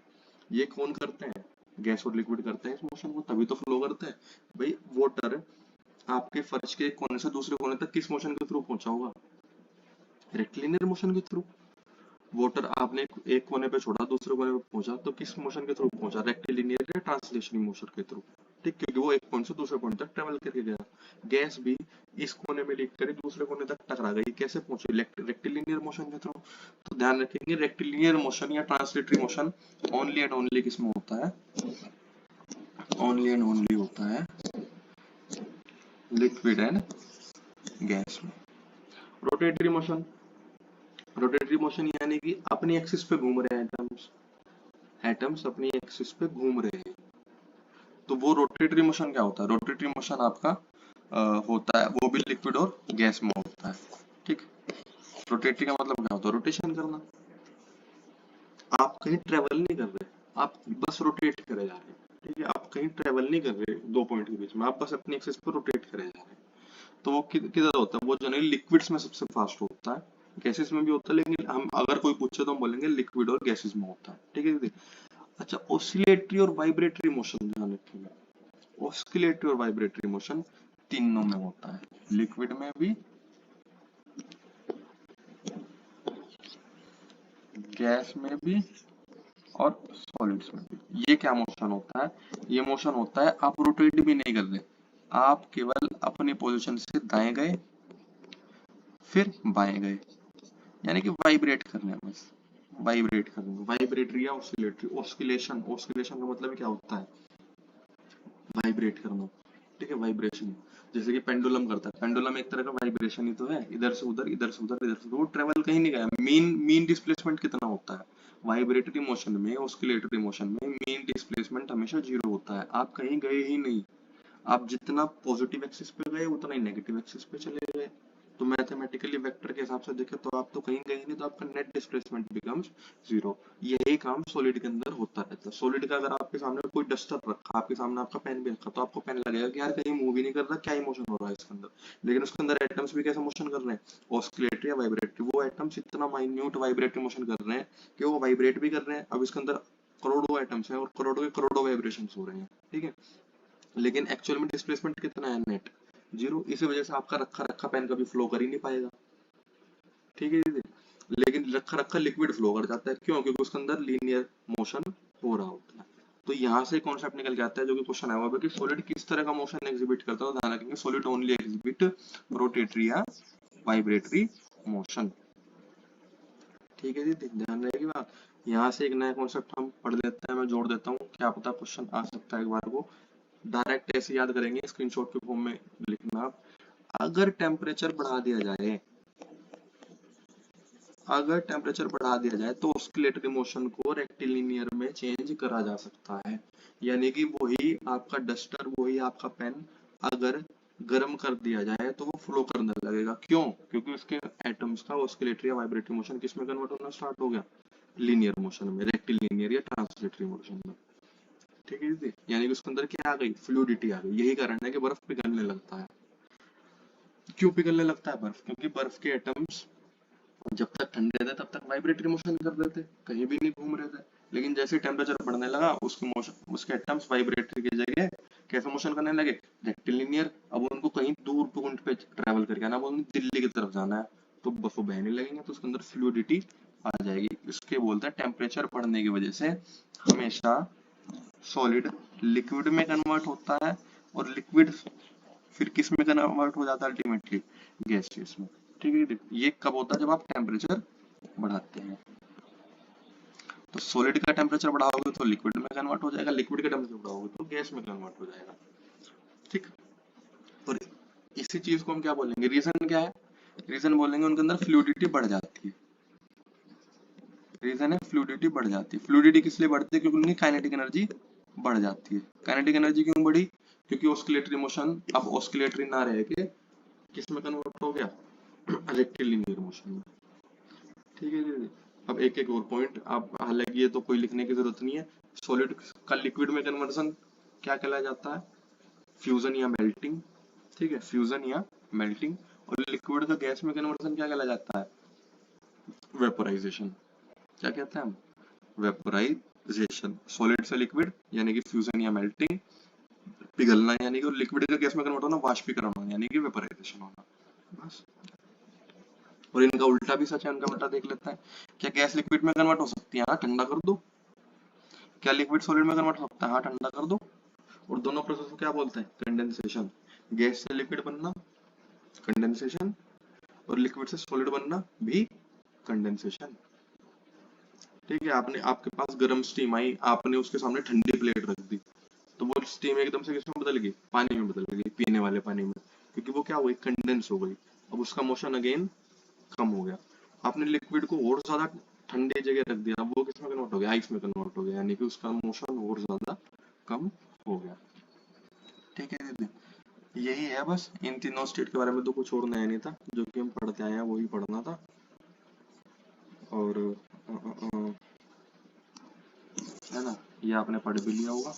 ये कौन करते हैं, गैस और लिक्विड करते हैं इस मोशन को, तभी तो फ्लो करता है। भाई वाटर आपके फर्श के एक कोने से दूसरे कोने तक किस मोशन के थ्रू पहुंचा होगा, रेक्टिलिनियर मोशन के थ्रू। वाटर आपने एक कोने पे छोड़ा दूसरे कोने पे पहुंचा, तो किस मोशन के थ्रू पहुंचा, रेक्टिलिनियर या ट्रांसलेशनल मोशन के थ्रू। ठीक, क्योंकि वो एक पॉइंट से दूसरे पॉइंट तक ट्रेवल करके गया। गैस भी इस कोने में लीक करी दूसरे कोने तक टकरा गई, कैसे पहुंची, रेक्टिलिनियर मोशन के थ्रू। तो ध्यान रखेंगे, रेक्टिलिनियर मोशन या translatory motion only and only किसमें होता है, ओनली एंड ओनली होता है लिक्विड एंड गैस में। रोटेटरी मोशन, रोटेटरी मोशन यानी कि अपनी एक्सिस पे घूम रहे हैं एटम्स, एटम्स अपनी एक्सिस पे घूम रहे हैं, तो वो रोटेटरी मोशन क्या होता है, रोटेटरी मोशन आपका होता है, वो भी लिक्विड और गैस में होता है। ठीक, रोटेटरी का मतलब क्या होता है, रोटेशन करना। आप कहीं ट्रेवल नहीं कर रहे, आप बस रोटेट करे जा रहे हैं। ठीक है, आप कहीं ट्रेवल नहीं कर रहे दो पॉइंट के बीच में, आप बस अपनी एक्सिस पे रोटेट करे जा रहे हैं। तो वो किधर होता है, वो जनरली लिक्विड्स में सबसे फास्ट होता है, गैसेस में भी होता है, लेकिन हम अगर कोई पूछे तो हम बोलेंगे लिक्विड और गैसेस में होता है। ठीक है दीदी। अच्छा, ऑसिलेटरी और वाइब्रेटरी मोशन ध्यान रखिएगा, ऑसिलेटरी और वाइब्रेटरी मोशन तीनों में होता है, लिक्विड में भी, गैस में भी और सॉलिड्स में भी। ये क्या मोशन होता है, ये मोशन होता है आप रोटेट भी नहीं कर रहे, आप केवल अपनी पोजीशन से दाएं गए फिर बाएं गए, यानी कि वाइब्रेट करने हैं बस, वाइब्रेट करना, वाइब्रेटरी या ऑसिलेटरी। ऑस्किलेशन, ऑस्किलेशन का मतलब क्या होता है, वाइब्रेट करना। ठीक है, वाइब्रेशन, जैसे कि पेंडुलम करता है, पेंडुलम एक तरह का वाइब्रेशन ही तो है, इधर से उधर, इधर से उधर, इधर से उधर, वो ट्रेवल कहीं नहीं गया। मीन डिस्प्लेसमेंट कितना होता है वाइब्रेटरी मोशन में, ऑस्किलेटरी मोशन में मीन डिस्प्लेसमेंट हमेशा 0 होता है, आप कहीं गए ही नहीं, आप जितना पॉजिटिव एक्सिस पे गए उतना ही नेगेटिव एक्सिस पे चले गए। तो मैथमेटिकली वेक्टर के हिसाब से देखें तो आप तो कहीं गए नहीं, तो आपका नेट डिस्प्लेसमेंट बिकम्स 0। यही काम सॉलिड के अंदर होता रहता है। सॉलिड का अगर आपके सामने कोई डस्टर रखा, आपके सामने आपका पेन भी रखा, तो आपको पेन लगेगा कि यार कहीं मूव ही नहीं कर रहा, क्या ही मोशन हो रहा है इसके अंदर, लेकिन उसके अंदर एटम्स भी कैसे मोशन कर रहे हैं, ऑस्किलेटरी या वाइब्रेटरी। वो एटम्स इतना माइन्यूट वाइब्रेटरी मोशन कर रहे हैं कि वो वाइब्रेट भी कर रहे हैं। अब इसके अंदर करोड़ों एटम्स हैं और करोड़ों के करोड़ों वाइब्रेशंस हो रहे हैं। ठीक है, लेकिन एक्चुअल में डिस्प्लेसमेंट कितना है, नेट 0। इसी वजह से आपका रखा रखा पेन कभी फ्लो कर ही नहीं पाएगा। ठीक है दीदी, लेकिन रखा रखा लिक्विड फ्लो कर जाता है, क्यों, क्योंकि उसके अंदर लीनियर मोशन हो रहा होता है। तो यहाँ से कॉन्सेप्ट निकल के आता है, जो कि क्वेश्चन आया हुआ है कि सॉलिड किस तरह का मोशन एग्जिबिट करता है। ध्यान रखेंगे, सॉलिड ओनली एग्जिबिट रोटेटरी या वाइब्रेटरी मोशन। ठीक है दीदी, ध्यान रहेगी बात। यहाँ से एक नया कॉन्सेप्ट हम पढ़ लेते हैं, मैं जोड़ देता हूँ, क्या पता क्वेश्चन आ सकता है एक बार को। डायरेक्ट ऐसे याद करेंगे, स्क्रीनशॉट के फॉर्म में लिखना आप। अगर टेम्परेचर बढ़ा दिया जाए, अगर टेम्परेचर बढ़ा दिया जाए तो ऑस्किलेटरी मोशन को रेक्टिलिनियर में चेंज करा जा सकता है। यानी कि वही आपका डस्टर, वही आपका पेन अगर गर्म कर दिया जाए तो वो फ्लो करने लगेगा। क्यों? क्योंकि उसके एटम्स का ऑस्किलेटरी या वाइब्रेटरी मोशन किस में कन्वर्ट होना स्टार्ट हो गया? लीनियर मोशन में, रेक्टिलिनियर या ट्रांसलेटरी मोशन में। ठीक है दीदी, यानी कि उसके अंदर क्या आ गई? फ्लूइडिटी आ गई। यही कारण है कि बर्फ पिघलने लगता है। क्यों पिघलने लगता है बर्फ? क्योंकि बर्फ के एटम्स जब तक ठंडे थे तब तक वाइब्रेटरी मोशन कर रहे थे, कहीं भी नहीं घूम रहे थे। लेकिन जैसे टेम्परेचर बढ़ने लगा, उसके मोशन, उसके एटम्स वाइब्रेटरी की जगह कैसे मोशन करने लगे? रेक्टिलिनियर। अब उनको कहीं दूर पॉइंट पे ट्रेवल करके आना, अब उन्हें दिल्ली की तरफ जाना है, तो बर्फ बहने लगेंगे, तो उसके अंदर फ्लूइडिटी आ जाएगी। इसके बोलते हैं टेम्परेचर बढ़ने की वजह से हमेशा सॉलिड लिक्विड में कन्वर्ट होता है, और लिक्विड फिर किस में कन्वर्ट हो जाता है अल्टीमेटली? गैसियस में। ठीक है दीदी? ये कब होता है? जब आप टेम्परेचर बढ़ाते हैं। तो सॉलिड का टेम्परेचर बढ़ाओगे तो लिक्विड में कन्वर्ट हो जाएगा, लिक्विड का टेम्परेचर बढ़ाओगे तो गैस में कन्वर्ट हो जाएगा। ठीक। और इसी चीज को हम क्या बोलेंगे? रीजन क्या है? रीजन बोलेंगे उनके अंदर फ्लूइडिटी बढ़ जाती है। रीजन है फ्लूइडिटी बढ़ जाती है। फ्लूइडिटी किस लिए बढ़ती है? क्योंकि उनकी काइनेटिक एनर्जी बढ़ जाती है। काइनेटिक एनर्जी क्यों बढ़ी? क्योंकि ऑस्किलेटरी मोशन अब ऑस्किलेटरी ना रह के किस में कन्वर्ट हो गया? रेक्टिलिनियर मोशन में। ठीक है दीदी? अब एक एक और पॉइंट आप, हालांकि ये तो कोई लिखने की जरूरत नहीं है। सॉलिड का लिक्विड में कन्वर्जन क्या कहलाया जाता है? फ्यूजन या मेल्टिंग। ठीक है, फ्यूजन या मेल्टिंग। और लिक्विड का गैस में कन्वर्जन क्या कहलाया जाता है? वेपोराइजेशन। क्या कहते हैं हम? वेपोराइजेशन। सॉलिड से लिक्विड यानी कि फ्यूजन या मेल्टिंग, पिघलना यानी कि, लिक्विड का गैस में कन्वर्ट होना वाष्पीकरण होना यानी कि वेपोराइजेशन होना। बस। और इनका उल्टा भी सच है, इनका उल्टा देख लेते हैं। क्या गैस लिक्विड में कन्वर्ट हो सकती है? हाँ, ठंडा कर दो। क्या लिक्विड सॉलिड में कन्वर्ट हो सकता है? हाँ, ठंडा कर दो। और दोनों प्रोसेस को क्या बोलते हैं? कंडेंसेशन। गैस से लिक्विड बनना कंडेंसेशन, और लिक्विड से सॉलिड बनना भी कंडेंसेशन। ठीक है, आपने, आपके पास गर्म स्टीम आई, आपने उसके सामने ठंडी प्लेट रख दी, तो वो स्टीम एकदम से किसमें बदल गई? पानी में बदल गई, पीने वाले पानी में। क्योंकि वो क्या हो गई? कंडेंस हो गई। अब उसका मोशन अगेन कम हो गया। आपने लिक्विड को और ज्यादा ठंडी जगह रख दिया, वो किसमें कन्वर्ट हो गया? आइस में कन्वर्ट हो गया, यानी कि उसका मोशन और ज्यादा कम हो गया। ठीक है दीदी? यही है बस। इन तीनों स्टेट के बारे में तो कुछ और नया नहीं था, जो कि हम पढ़ते आए हैं वही पढ़ना था। और है ना, ये आपने पढ़ भी लिया होगा।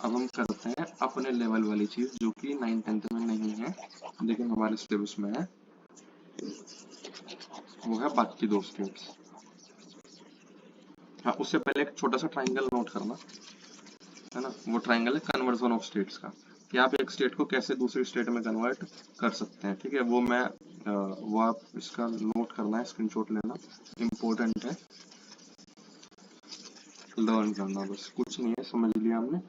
अब हम करते हैं अपने लेवल वाली चीज, जो कि 9th-10th में नहीं है लेकिन हमारे सिलेबस में है। वो है बाकी दो स्टेट्स। हाँ, उससे पहले एक छोटा सा ट्राइंगल नोट करना, है ना। वो ट्राइंगल है कन्वर्जन ऑफ स्टेट्स का, कि आप एक स्टेट को कैसे दूसरी स्टेट में कन्वर्ट कर सकते हैं। ठीक है, वो मैं वो आप इसका नोट करना है, स्क्रीनशॉट लेना, इम्पोर्टेंट है, लर्न करना, बस कुछ नहीं है, समझ लिया हमने।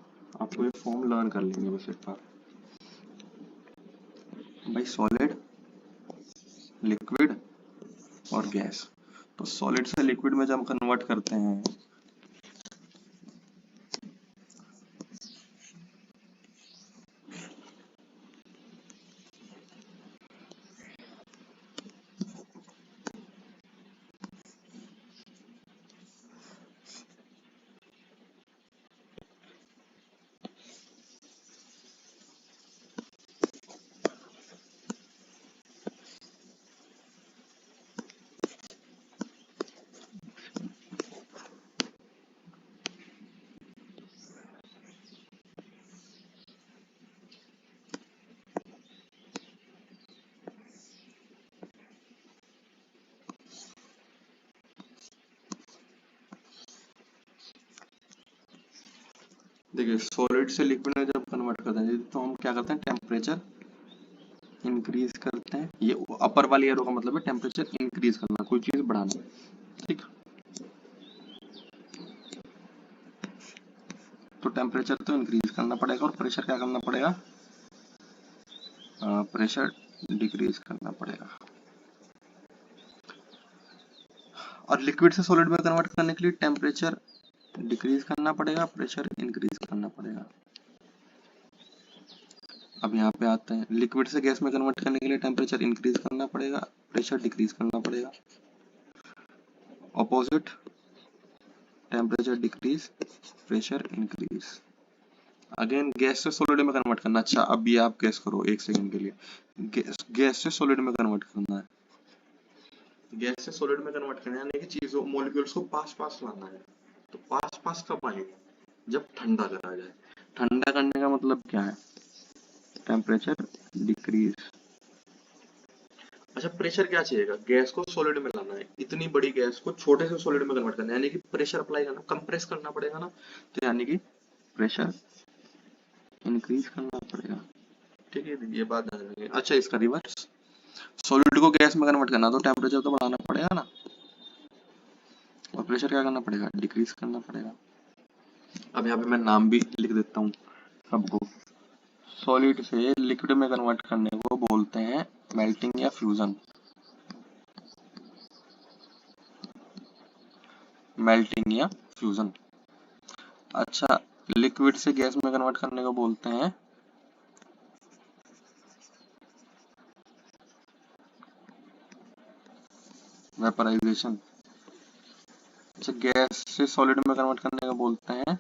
आपको ये फॉर्म लर्न कर लेंगे बस एक बार। भाई सॉलिड, लिक्विड और गैस। तो सॉलिड से लिक्विड में जब हम कन्वर्ट करते हैं, देखिए सॉलिड से लिक्विड में जब कन्वर्ट करते हैं तो हम क्या करते हैं? टेम्परेचर इंक्रीज करते हैं। ये अपर वाली एरो का मतलब है टेम्परेचर इंक्रीज करना, कोई चीज बढ़ाना। ठीक। तो टेम्परेचर तो इंक्रीज करना पड़ेगा, और प्रेशर क्या करना पड़ेगा? प्रेशर डिक्रीज करना पड़ेगा। और लिक्विड से सॉलिड में कन्वर्ट करने के लिए टेम्परेचर डिक्रीज करना पड़ेगा, प्रेशर इंक्रीज करना पड़ेगा। अब यहाँ पे आते हैं, लिक्विड से गैस में कन्वर्ट करने के लिए टेम्परेचर इंक्रीज करना पड़ेगा, प्रेशर डिक्रीज करना पड़ेगा। Opposite, temperature decrease, pressure increase. Again gas से सॉलिड में कन्वर्ट करना। अच्छा अब ये आप गैस करो एक सेकंड के लिए, गैस से सॉलिड में कन्वर्ट करना है, गैस से सॉलिड में कन्वर्ट करना है, यानी कि चीजों मॉलिक्यूल्स को पास पास लाना है। तो पास पास कब आएंगे? जब ठंडा करा जाए। ठंडा करने का मतलब क्या है? Temperature decrease. अच्छा प्रेशर क्या चाहिएगा? गैस को सॉलिड में लाना है, इतनी बड़ी गैस को छोटे से सॉलिड में कन्वर्ट करना है, यानी कि प्रेशर अप्लाई करना, कंप्रेस करना पड़ेगा ना, तो यानी कि प्रेशर इंक्रीज करना पड़ेगा। ठीक है, ये बात ध्यान रखिए। अच्छा इसका रिवर्स, सॉलिड को गैस में कन्वर्ट करना तो टेम्परेचर तो बढ़ाना पड़ेगा ना, और प्रेशर क्या करना पड़ेगा? डिक्रीज करना पड़ेगा। अब यहाँ पे मैं नाम भी लिख देता हूँ सबको। सॉलिड से लिक्विड में कन्वर्ट करने को बोलते हैं मेल्टिंग या फ्यूजन। मेल्टिंग या फ्यूजन। अच्छा लिक्विड से गैस में कन्वर्ट करने को बोलते हैं वेपराइजेशन। अच्छा गैस से सॉलिड में कन्वर्ट करने को बोलते हैं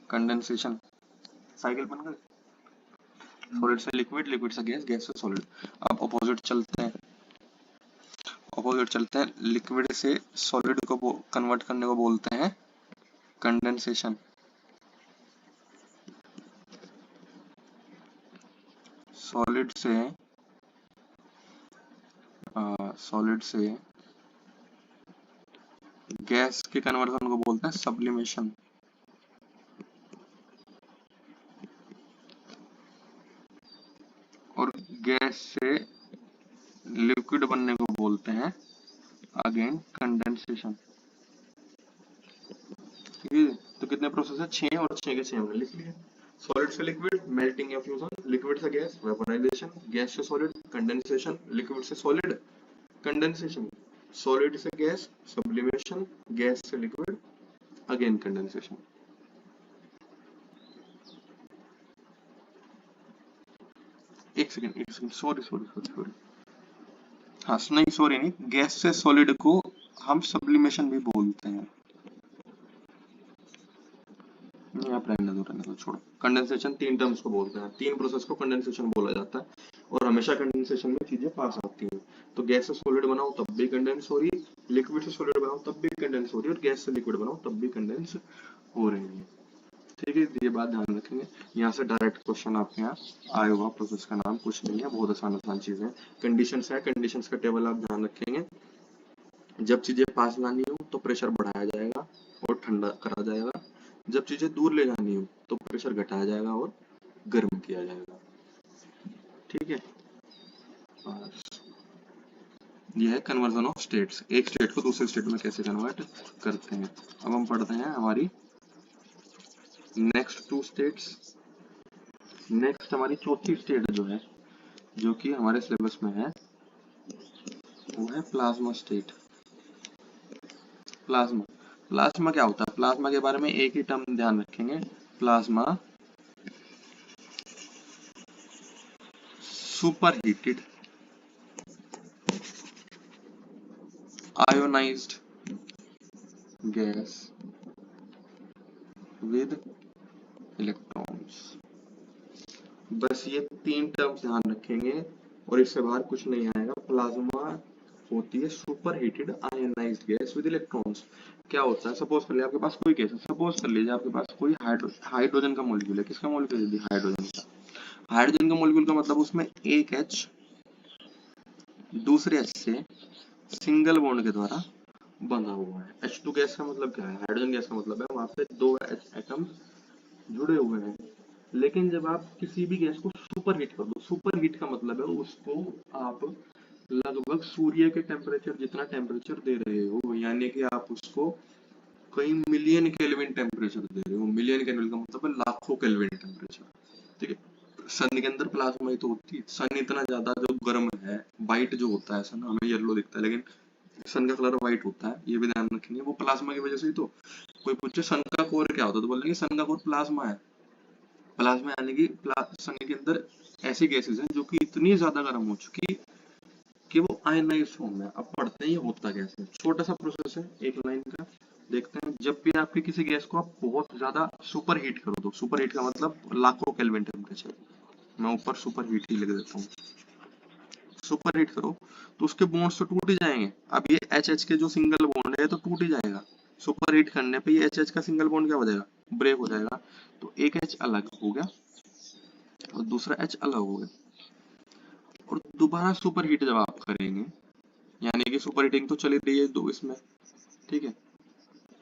कंडेंसेशन। साइकिल बन गई, सॉलिड से लिक्विड, लिक्विड से गैस, गैस से सॉलिड। अब अपोजिट चलते हैं, अपोजिट चलते हैं, लिक्विड से सॉलिड को कन्वर्ट करने को बोलते हैं कंडेंसेशन। सॉलिड से गैस के कन्वर्जन को बोलते हैं सब्लिमेशन। और गैस से लिक्विड बनने को बोलते हैं अगेन कंडेंसेशन। ठीक है, तो कितने प्रोसेस है? 6, और 6 के 6 हमने लिख लिए। सॉलिड से लिक्विड मेल्टिंग या फ्यूजन, लिक्विड से गैस वेपोराइजेशन, गैस से सॉलिड कंडेंसेशन, लिक्विड से सॉलिड कंडेंसेशन, सॉलिड से गैस सब्लिमेशन, गैस से लिक्विड अगेन कंडेंसेशन। एक second, sorry sorry sorry sorry, हाँ नहीं सॉरी नहीं, गैस से सॉलिड को हम सब्लिमेशन भी बोलते हैं। आप रहने दो छोड़ो। कंडेंसेशन 3 टर्म्स को बोलते हैं, 3 प्रोसेस को कंडेंसेशन बोला जाता है, और हमेशा कंडेंसेशन में चीजें पास आती हैं। तो गैस से सॉलिड बनाओ तब भी कंडेंस हो रही है, लिक्विड से सॉलिड बनाओ तब भी कंडेंस हो रही है, और गैस से लिक्विड बनाओ तब भी कंडेंस हो रही है। ठीक है, ये बात ध्यान रखेंगे। यहाँ से डायरेक्ट क्वेश्चन आपके यहाँ आया होगा, प्रोसेस का नाम कुछ नहीं है, बहुत आसान आसान चीजें हैं। कंडीशंस है, कंडीशंस का टेबल आप ध्यान रखेंगे। जब चीजें पास लानी हो तो प्रेशर बढ़ाया जाएगा और ठंडा करा जाएगा, जब चीजें दूर ले जानी हो तो प्रेशर घटाया जाएगा और गर्म किया जाएगा। ठीक है, बस ये है कन्वर्जन ऑफ स्टेट्स, एक स्टेट को दूसरे स्टेट में कैसे कन्वर्ट करते हैं। अब हम पढ़ते हैं हमारी नेक्स्ट 2 स्टेट्स। नेक्स्ट हमारी चौथी स्टेट जो है, जो कि हमारे सिलेबस में है, वो है प्लाज्मा स्टेट। प्लाज्मा, प्लाज्मा क्या होता है? प्लाज्मा के बारे में एक ही टर्म ध्यान रखेंगे, plasma super heated ionised gas with electrons. बस ये 3 टर्म्स ध्यान रखेंगे और इससे बाहर कुछ नहीं आएगा। प्लाज्मा होती है super heated ionised gas with electrons. क्या होता है? सपोज कर लीजिए आपके पास कोई केस है, सपोज कर लीजिए आपके पास कोई हाइड्रोजन का मॉलिक्यूल है। किसका मॉलिक्यूल है? हाइड्रोजन का। हाइड्रोजन का मॉलिक्यूल का मतलब उसमें एक H दूसरे H से सिंगल बॉन्ड के द्वारा बंधा हुआ है। H2 गैस का मतलब क्या है? हाइड्रोजन गैस का मतलब है वहां पे 2 एटम जुड़े हुए हैं। लेकिन जब आप किसी भी गैस को सुपर हीट कर दो, सुपर हीट का मतलब है उसको आप लगभग सूर्य के टेम्परेचर जितना टेम्परेचर दे रहे हो, यानी कि आप उसको कई मिलियन केल्विन टेम्परेचर दे रहे हो। मिलियन केल्विन का मतलब है लाखों केल्विन टेम्परेचर। ठीक है, सन के अंदर प्लाज्मा ही तो होती है। सन इतना ज्यादा जो गर्म है, वाइट जो होता है सन, हमें येलो दिखता है लेकिन सन का कलर व्हाइट होता है, ये भी ध्यान रखेंगे, वो प्लाज्मा की वजह से ही तो। कोई पूछे सन का कोर क्या होता है तो बोलेंगे सन का कोर प्लाज्मा है। प्लाज्मा यानी कि सन के अंदर ऐसी गैसेस हैं जो कि इतनी ज्यादा गर्म हो चुकी कि वो आयनाइज फॉर्म में। अब पढ़ते हैं ये होता कैसे। छोटा सा प्रोसेस है, एक लाइन का देखते हैं। जब भी आपकी किसी गैस को आप बहुत ज्यादा सुपर हीट करो, तो सुपर हीट का मतलब लाखों केल्विन टेम्परेचर, मैं ऊपर सुपर हीट ही लिख देता हूँ। सुपर हीट करो तो उसके बॉन्ड्स तो टूट ही जाएंगे। अब ये एच एच के जो सिंगल बॉन्ड है तो टूट ही जाएगा। सुपर हीट करने पे ये एच एच का सिंगल बॉन्ड क्या हो जाएगा, ब्रेक हो जाएगा। तो एक एच अलग हो गया और दूसरा एच अलग हो गया। और दोबारा सुपर हीट जब आप करेंगे, यानी कि सुपर हीटिंग तो चली रही है दो इसमें, ठीक है,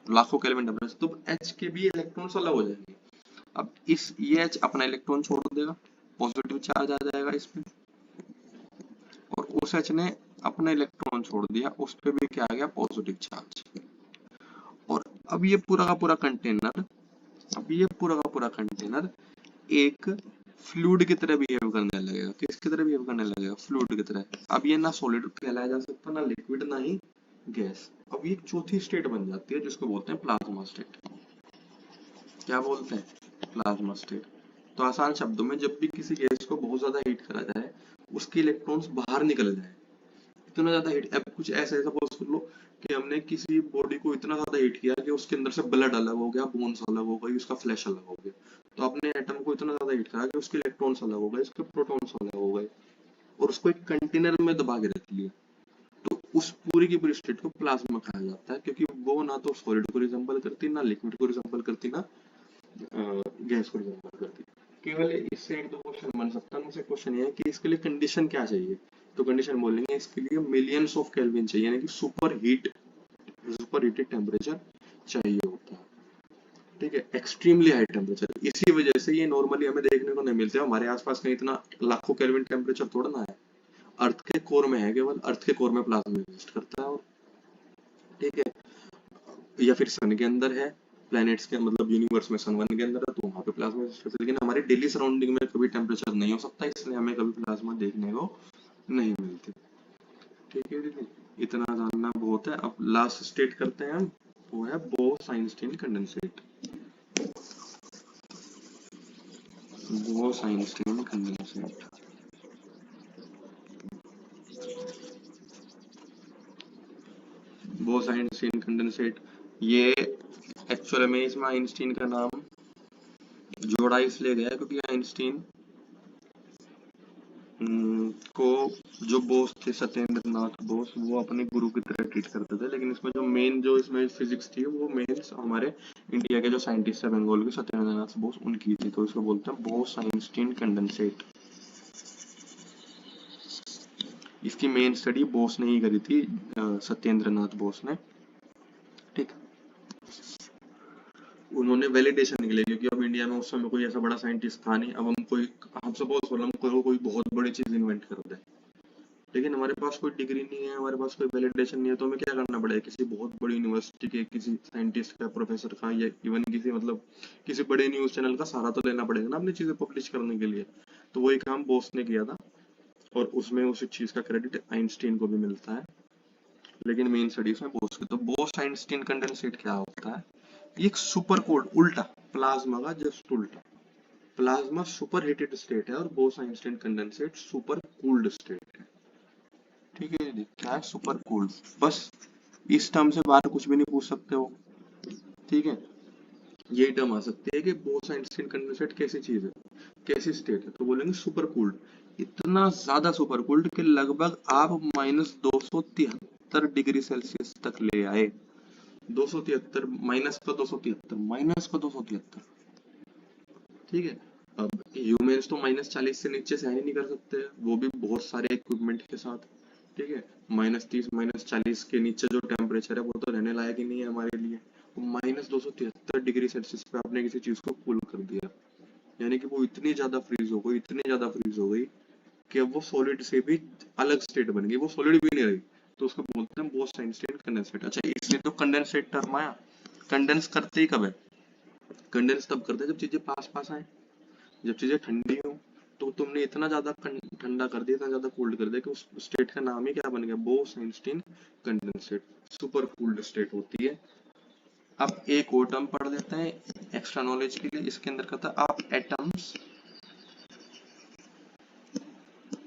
लाखों केल्विन टेम्परेचर, तो एच के भी इलेक्ट्रॉन्स अलग हो जाएंगे। अब इस ये एच अपना इलेक्ट्रॉन छोड़ देगा, पॉजिटिव चार्ज आ जाएगा इसमें, और उस एच ने अपना इलेक्ट्रॉन छोड़ दिया, उस पे भी क्या आ गया, पॉजिटिव चार्ज। और अब ये पूरा का पूरा कंटेनर, अब ये पूरा का पूरा कंटेनर एक फ्लूइड की तरह बिहेव करने लगेगा। किसकी तरह बिहेव करने लगेगा, फ्लूइड की तरह। अब ये ना सॉलिड कहलाया जा सकता, ना लिक्विड, ना ही गैस। अब ये एक चौथी स्टेट बन जाती है जिसको बोलते हैं प्लाज्मा स्टेट। क्या बोलते हैं, प्लाज्मा स्टेट। तो आसान शब्दों में, जब भी किसी गैस को बहुत ज्यादा हीट करा जाए, उसके इलेक्ट्रॉन्स बाहर निकल जाए, इतना ज्यादा हीट। अब कुछ ऐसा सपोज कर लो कि हमने किसी बॉडी को इतना ज्यादा हीट किया कि उसके अंदर से ब्लड अलग हो गया, बोन्स अलग हो गई, उसका फ्लैश अलग हो गया। तो आपने एटम को इतना ज्यादा हीट करा कि उसके इलेक्ट्रॉन्स अलग हो गए, उसके प्रोटॉन्स अलग हो गए, और उसको एक कंटेनर में दबा के रख लिया। तो उस पूरी की पूरी स्टेट को प्लाज्मा कहा जाता है, क्योंकि वो ना तो सॉलिड को रिजेंबल करती, ना लिक्विड को रिजेंबल करती, ना गैस को रिजेंबल करती। केवल इससे एक दो क्वेश्चन बन सकता है। मुझसे क्वेश्चन ये है कि इसके लिए कंडीशन क्या चाहिए, तो कंडीशन बोलेंगे इसके लिए मिलियंस ऑफ केल्विन चाहिए, यानी कि सुपर हीटेड टेम्परेचर चाहिए होता है, ठीक है, एक्सट्रीमली हाई टेम्परेचर। इसी वजह से ये नॉर्मली हमें देखने को नहीं मिलते, हमारे आसपास कहीं इतना लाखों केल्विन टेम्परेचर थोड़ा ना है। अर्थ के कोर में है, केवल अर्थ के कोर में प्लाज्मा एग्जिस्ट करता है। और ठीक है, या फिर सन के अंदर है, प्लैनेट्स के मतलब यूनिवर्स में सन वन के अंदर है, तो वहां पे प्लाज्मा एग्जिस्ट करता है। लेकिन हमारी डेली सराउंडिंग में कभी टेम्परेचर नहीं हो सकता, इसलिए हमें कभी प्लाज्मा देखने को नहीं मिलती। ठीक है दीदी, इतना जानना बहुत है। अब लास्ट स्टेट करते हैं हम, वो है Bose-Einstein condensate. Bose-Einstein condensate, Bose-Einstein condensate, ये एक्चुअल में इसमें आइंस्टीन का नाम जोड़ा इसलिए गया क्योंकि आइंस्टीन को जो बोस थे, सत्येंद्र नाथ बोस, वो अपने गुरु की तरह ट्रीट करते थे। लेकिन इसमें जो मेन जो इसमें फिजिक्स थी, वो मेन हमारे इंडिया के जो साइंटिस्ट है बंगाल के, सत्येंद्र नाथ बोस, उनकी थी। तो इसको बोलते हैं बोस आइंस्टीन कंडेंसेट। इसकी मेन स्टडी बोस ने ही करी थी, सत्येंद्र नाथ बोस ने, ठीक। उन्होंने वैलिडेशन के लिए, क्योंकि अब इंडिया में उस समय कोई ऐसा बड़ा साइंटिस्ट था नहीं। अब हम सपोज हम कोई बहुत बड़ी चीज इन्वेंट कर दे, लेकिन हमारे पास कोई डिग्री नहीं है, हमारे पास कोई वैलिडेशन नहीं है, तो हमें क्या करना पड़ेगा, किसी बहुत बड़ी यूनिवर्सिटी के किसी साइंटिस्ट का, प्रोफेसर का, या इवन किसी मतलब किसी बड़े न्यूज चैनल का सहारा तो लेना पड़ेगा ना अपनी चीजें पब्लिश करने के लिए। तो वही काम बोस ने किया था, और उसमें उस चीज का क्रेडिट आइंस्टीन को भी मिलता है, लेकिन मेन स्टडीज में बोस की। तो बोस आइंस्टीन कंडेंसेट क्या होता है, ये एक सुपर कोल्ड, उल्टा प्लाज्मा का जस्ट उल्टा। प्लाज्मा सुपर हीटेड स्टेट है और Bose Einstein condensate super cooled state है। ठीक है दीदी, क्या है, सुपर कूल्ड। बस इस टर्म से बाहर कुछ भी नहीं पूछ सकते हो, ठीक है। यही टर्म आ सकती है कि बोस आइंस्टीन कंडेंसेट कैसी चीज है, कैसी स्टेट है, तो बोलेंगे सुपर कूल्ड। इतना ज्यादा सुपर कूल्ड कि लगभग आप -273 डिग्री सेल्सियस तक ले आए। 273, माइनस का 273, ठीक है। अब ह्यूमंस तो -40 से नीचे सहन ही नहीं कर सकते, वो भी बहुत सारे इक्विपमेंट के साथ, ठीक है। -30, -40 के नीचे जो टेम्परेचर है वो तो रहने लायक ही नहीं है हमारे लिए। -273 डिग्री सेल्सियस पे आपने किसी चीज को कूल कर दिया, यानी कि वो इतनी ज्यादा फ्रीज हो गई, इतनी ज्यादा फ्रीज हो गई कि अब वो सॉलिड से भी अलग स्टेट बन गई, वो सॉलिड भी नहीं रही। तो उसको बोलते हैं बोस आइंस्टीन कंडेंसेट। अच्छा, इसलिए तो कंडेंसेट टर्म आया। कंडेंस करते ही कब है, कंडेंस तब करते हैं जब चीजें पास पास आए, जब चीजें ठंडी हो, तो तो तुमने इतना ज्यादा ठंडा कर दिया, इतना ज्यादा कोल्ड कर दिया कि उस स्टेट का नाम ही क्या बन गया, Bose-Einstein condensate, super cooled state होती है। अब एक और टर्म पढ़ लेते हैं एक्स्ट्रा नॉलेज के लिए, इसके अंदर कहता है आप एटम्स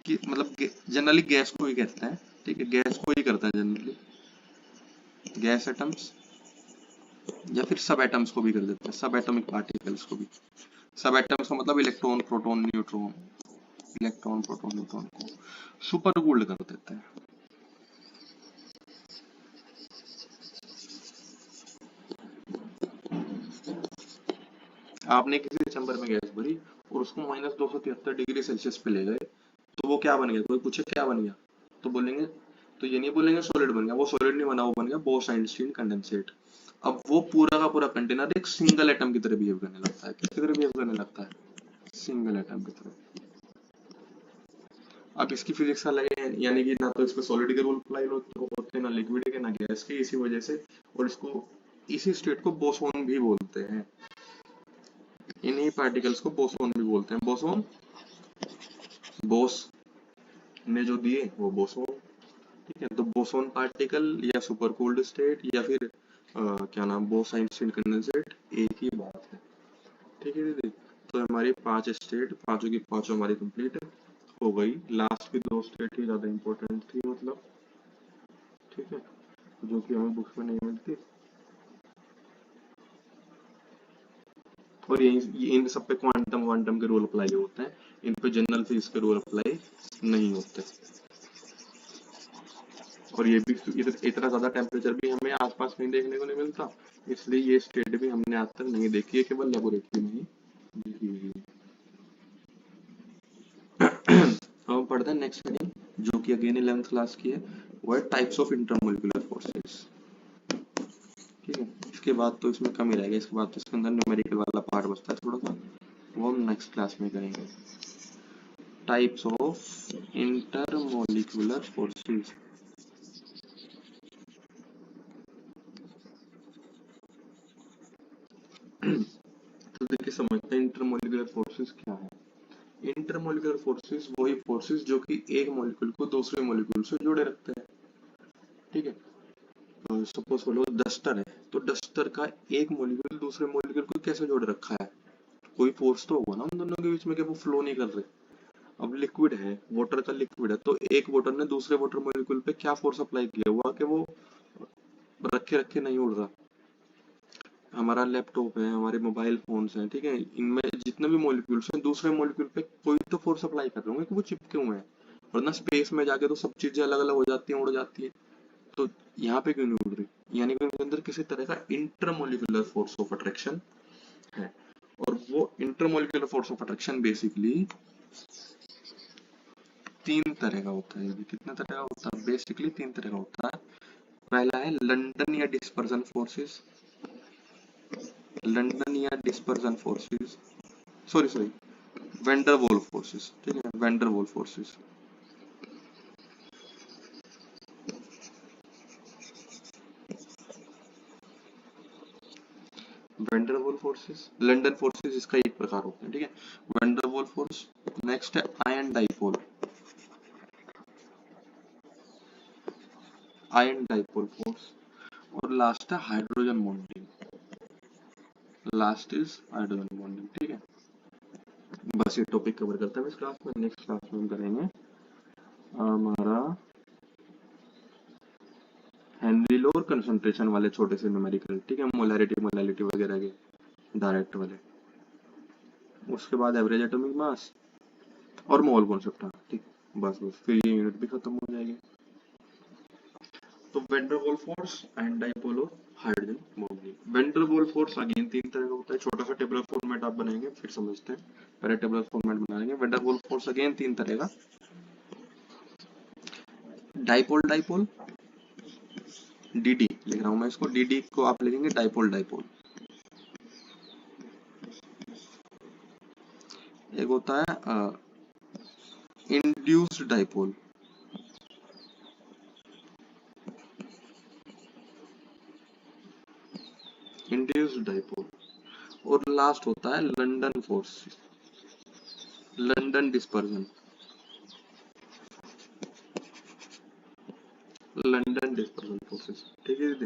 की, मतलब जनरली गैस को ही कहते हैं, ठीक है, गैस को ही करता है जनरली, गैस एटम्स या फिर सब एटम्स को भी कर देते हैं, सब एटॉमिक पार्टिकल्स को भी। सब एटम्स का मतलब electron proton neutron, electron proton neutron को सुपर कूल्ड कर देते हैं। आपने किसी चैम्बर में गैस भरी और उसको -273 डिग्री सेल्सियस पे ले गए, तो वो क्या बन गया, कोई पूछे क्या बन गया, तो बोलेंगे, तो ये नहीं बोलेंगे सॉलिड बन गया, वो सॉलिड नहीं बना, वो बन गया बोस-आइंस्टीन कंडेंसेट। अब वो पूरा का पूरा कंटेनर एक सिंगल एटम की तरह बिहेव करने लगता है, किसकी तरह बिहेव करने लगता है, सिंगल एटम की तरह। अब इसकी फिजिक्स अलग है, यानी कि ना तो इसमें सॉलिड के रूल अप्लाई होते हैं, ना लिक्विड के, ना गैस के, इसी वजह से, और इसको, इसी स्टेट को बोसोन भी बोलते हैं, इन्हीं पार्टिकल्स को बोसोन भी बोलते हैं। बोसोन, बोस ने जो दिए वो बोसोन, ठीक है। तो बोसोन पार्टिकल या सुपर कोल्ड स्टेट या फिर क्या नाम, बोस-आइंस्टीन कंडेंसेट, एक ही बात है, ठीक है दीदी। तो हमारी 5 स्टेट, पांचों की पांचों हमारी कंप्लीट हो गई। लास्ट की 2 स्टेट ही ज्यादा इंपॉर्टेंट थी, मतलब, ठीक है, जो कि हमें बुक्स में नहीं मिलती, और ये इन सब पे क्वांटम वांटम के रूल अप्लाई होते हैं, इन पे जनरल फिजिक्स के रूल अप्लाई नहीं होते। और ये भी इतना ज्यादा टेम्परेचर भी हमें आसपास कहीं देखने को नहीं मिलता, इसलिए ये स्टेट भी हमने आज तक नहीं देखी है, केवल लेबोरेटरी में ही देखी हुई है। हम पढ़ते हैं नेक्स्ट हेडिंग, जो कि अगेन 11th क्लास की है, वो है टाइप्स ऑफ इंटरमोलिकुलर फोर्सेस, ठीक है। इसके बाद तो इसमें कम ही रहेगा, इसके बाद तो इसके अंदर न्यूमेरिकल वाला पार्ट बचता है थोड़ा सा, वो हम नेक्स्ट क्लास में करेंगे। Types of intermolecular forces. तो देखिए समझते हैं इंटरमोलिकुलर फोर्सेस क्या है। इंटरमोलिकुलर फोर्सेस वही फोर्सेस जो कि एक मॉलिक्यूल को दूसरे मॉलिक्यूल से जोड़े रखते हैं, ठीक है। सपोज बोलो डस्टर है, तो डस्टर का एक मॉलिक्यूल दूसरे मॉलिक्यूल को कैसे जोड़ रखा है, कोई फोर्स तो होगा ना उन दोनों के बीच में कि वो फ्लो नहीं कर रहे। अब लिक्विड है, वाटर का लिक्विड है, तो एक वाटर ने दूसरे वाटर मॉलिक्यूल पे क्या फोर्स अप्लाई किया हुआ कि वो रखे रखे नहीं उड़ रहा। हमारा लैपटॉप है, हमारे मोबाइल फोन्स हैं, ठीक है, इनमें जितने भी मॉलिक्यूल्स हैं दूसरे मॉलिक्यूल पे कोई तो फोर्स अप्लाई कर रहे होंगे कि वो चिपके हुए हैं, वरना स्पेस में जाके तो सब चीजें अलग अलग हो जाती हैं, उड़ जाती है। तो यहाँ पे क्यों नहीं उड़ रही, यानी कि उनके अंदर किसी तरह का इंटरमोलिकुलर फोर्स ऑफ अट्रैक्शन है। और वो intermolecular force of attraction basically 3 तरह का होता है। कितने तरह का होता है, बेसिकली 3 तरह का होता है। पहला है लंदन या डिस्पर्सन फोर्सेस, लंदन या dispersion forces, sorry sorry vendor wall forces, ठीक है, vendor wall forces. Vendor wall forces, London forces इसका एक प्रकार होता है, ठीक है, वेंडर वॉल फोर्स। नेक्स्ट है ion dipole, ion dipole force. और लास्ट है hydrogen bonding, last is hydrogen bonding, ठीक है। बस ये टॉपिक कवर करते हैं इस क्लास में। नेक्स्ट क्लास में हम करेंगे हमारा हेनरी लॉ और कंसंट्रेशन वाले छोटे से न्यूमेरिकल, ठीक है, मोलैरिटी मोलैलिटी वगैरह के डायरेक्ट वाले। उसके बाद एवरेज एटॉमिक मास और मोल कॉन्सेप्ट, ठीक, बस बस फिर ये यूनिट भी खत्म हो जाएगी। तो van der Waals force and dipole और hydrogen bonding. Van der Waals force again 3 तरह का होता है, छोटा सा टेबुलर फॉर्मेट आप बनाएंगे फिर समझते हैं। पहले टेबुलर फॉर्मेट बनाएंगे। वेंडर वॉल फोर्स अगेन 3 तरह का, डाइपोल डाइपोल, डीडी लिख रहा हूं मैं इसको, डीडी को आप लिखेंगे डाइपोल डाइपोल। एक होता है इंड्यूस्ड डाइपोल, इंड्यूस्ड डाइपोल। और लास्ट होता है London force, London London dispersion, London dispersion forces. ठीक है दीदी।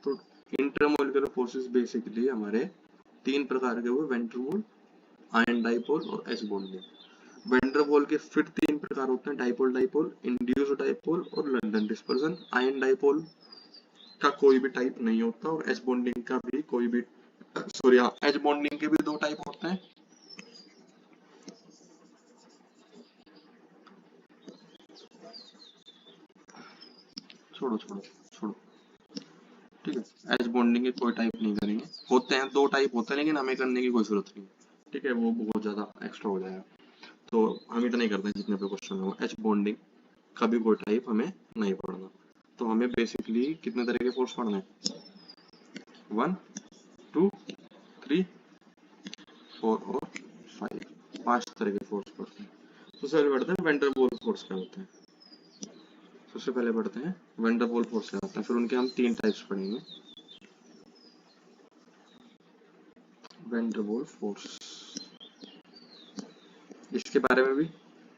तो इंटरमोलिकुलर फोर्सेस बेसिकली हमारे तीन प्रकार के हुए, वेंट्रमोल, आयन डाइपोल और एच बॉन्डिंग। वेंट्रमोल के फिर तीन प्रकार होते हैं, डाइपोल डाइपोल, इंड्यूस्ड डाइपोल और लंदन डिस्पर्जन। आयन डाइपोल का कोई भी टाइप नहीं होता और एच बॉन्डिंग का भी कोई भी, सॉरी हाँ, एच बॉन्डिंग के भी दो टाइप होते हैं। छोड़ो छोड़ो छोड़ो, ठीक है। एच बॉन्डिंग के कोई टाइप नहीं करेंगे, होते हैं दो टाइप होते हैं, लेकिन हमें करने की कोई जरूरत नहीं, ठीक है, वो बहुत ज्यादा एक्स्ट्रा हो जाएगा, तो हम इतना ही करते हैं जितने पे क्वेश्चन हो। एच बॉन्डिंग का भी कोई टाइप हमें नहीं पढ़ना, तो हमें बेसिकली कितने तरह के फोर्स पढ़ने हैं, 1 2 3 4 और 5, 5 तरह के फोर्स पढ़ते हैं। तो सबसे पढ़ते हैं वेन डर वाल्स फोर्स क्या होते हैं। सबसे पहले पढ़ते हैं वेन डर वाल्स फोर्स क्या होता है, फिर उनके हम तीन टाइप्स पढ़ेंगे। वेन डर वाल्स फोर्स, इसके बारे में भी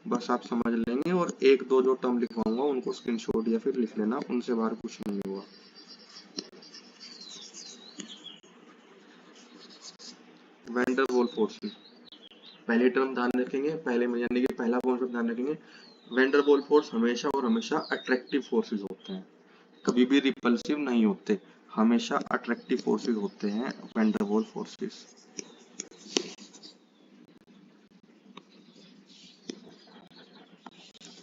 बस आप समझ लेंगे, और एक दो जो टर्म लिखवाऊंगा उनको स्क्रीनशॉट या फिर लिख लेना, उनसे बाहर कुछ नहीं हुआ। वेन डर वाल्स फोर्स, पहले टर्म ध्यान रखेंगे, पहले में यानी कि पहला कॉन्सेप्ट ध्यान रखेंगे, वेन डर वाल्स फोर्स हमेशा और हमेशा अट्रैक्टिव फोर्सेस होते हैं, कभी भी रिपल्सिव नहीं होते, हमेशा अट्रैक्टिव फोर्सेस होते हैं van der Waals forces.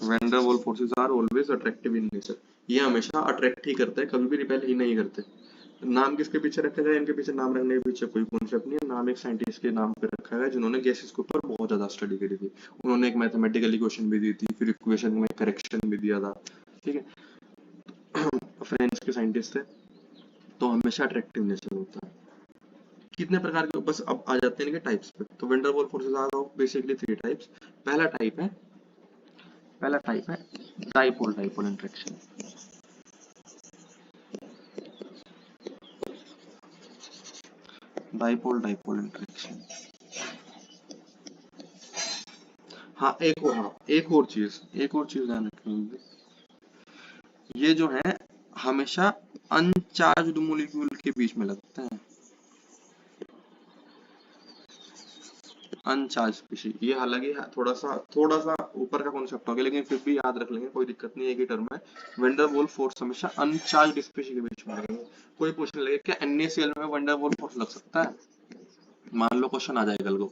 Van der Waals forces are always attractive in nature, ये हमेशा अट्रैक्ट ही करते हैं, कभी भी रिपेल ही नहीं करते। नाम किसके पीछे रखा जाए, इनके पीछे नाम रखने के पीछे कोई कॉन्सेप्ट नहीं है, नाम एक साइंटिस्ट के नाम पे रखा है जिन्होंने गैसेस के ऊपर बहुत ज्यादा स्टडी करी थी। उन्होंने एक मैथमेटिकल इक्वेशन भी दी थी, फिर इक्वेशन में करेक्शन भी दिया था, ठीक है। फ्रेंच के साइंटिस्ट थे, तो हमेशा अट्रैक्टिव नेचर होता है। कितने प्रकार के, बस अब आ जाते हैं इनके टाइप्स पे। तो van der Waals forces are of basically three types. पहला टाइप है dipole dipole interaction. Dipole dipole interaction, हाँ एक और चीज ध्यान रखेंगे, ये जो है हमेशा अनचार्ज्ड मॉलिक्यूल के बीच में लगते हैं, अनचार्ज स्पीशीज। ये हालांकि थोड़ा सा ऊपर का कॉन्सेप्ट हो गया, लेकिन फिर भी याद रख लेंगे, कोई दिक्कत नहीं है, एक ही टर्म है। वेन डर वाल्स फोर्स हमेशा अनचार्ज्ड स्पीशीज के बीच में लगेंगे। कोई पूछने लगे क्या NaCl में वेन डर वाल्स फोर्स लग सकता है, मान लो क्वेश्चन आ जाए कल को,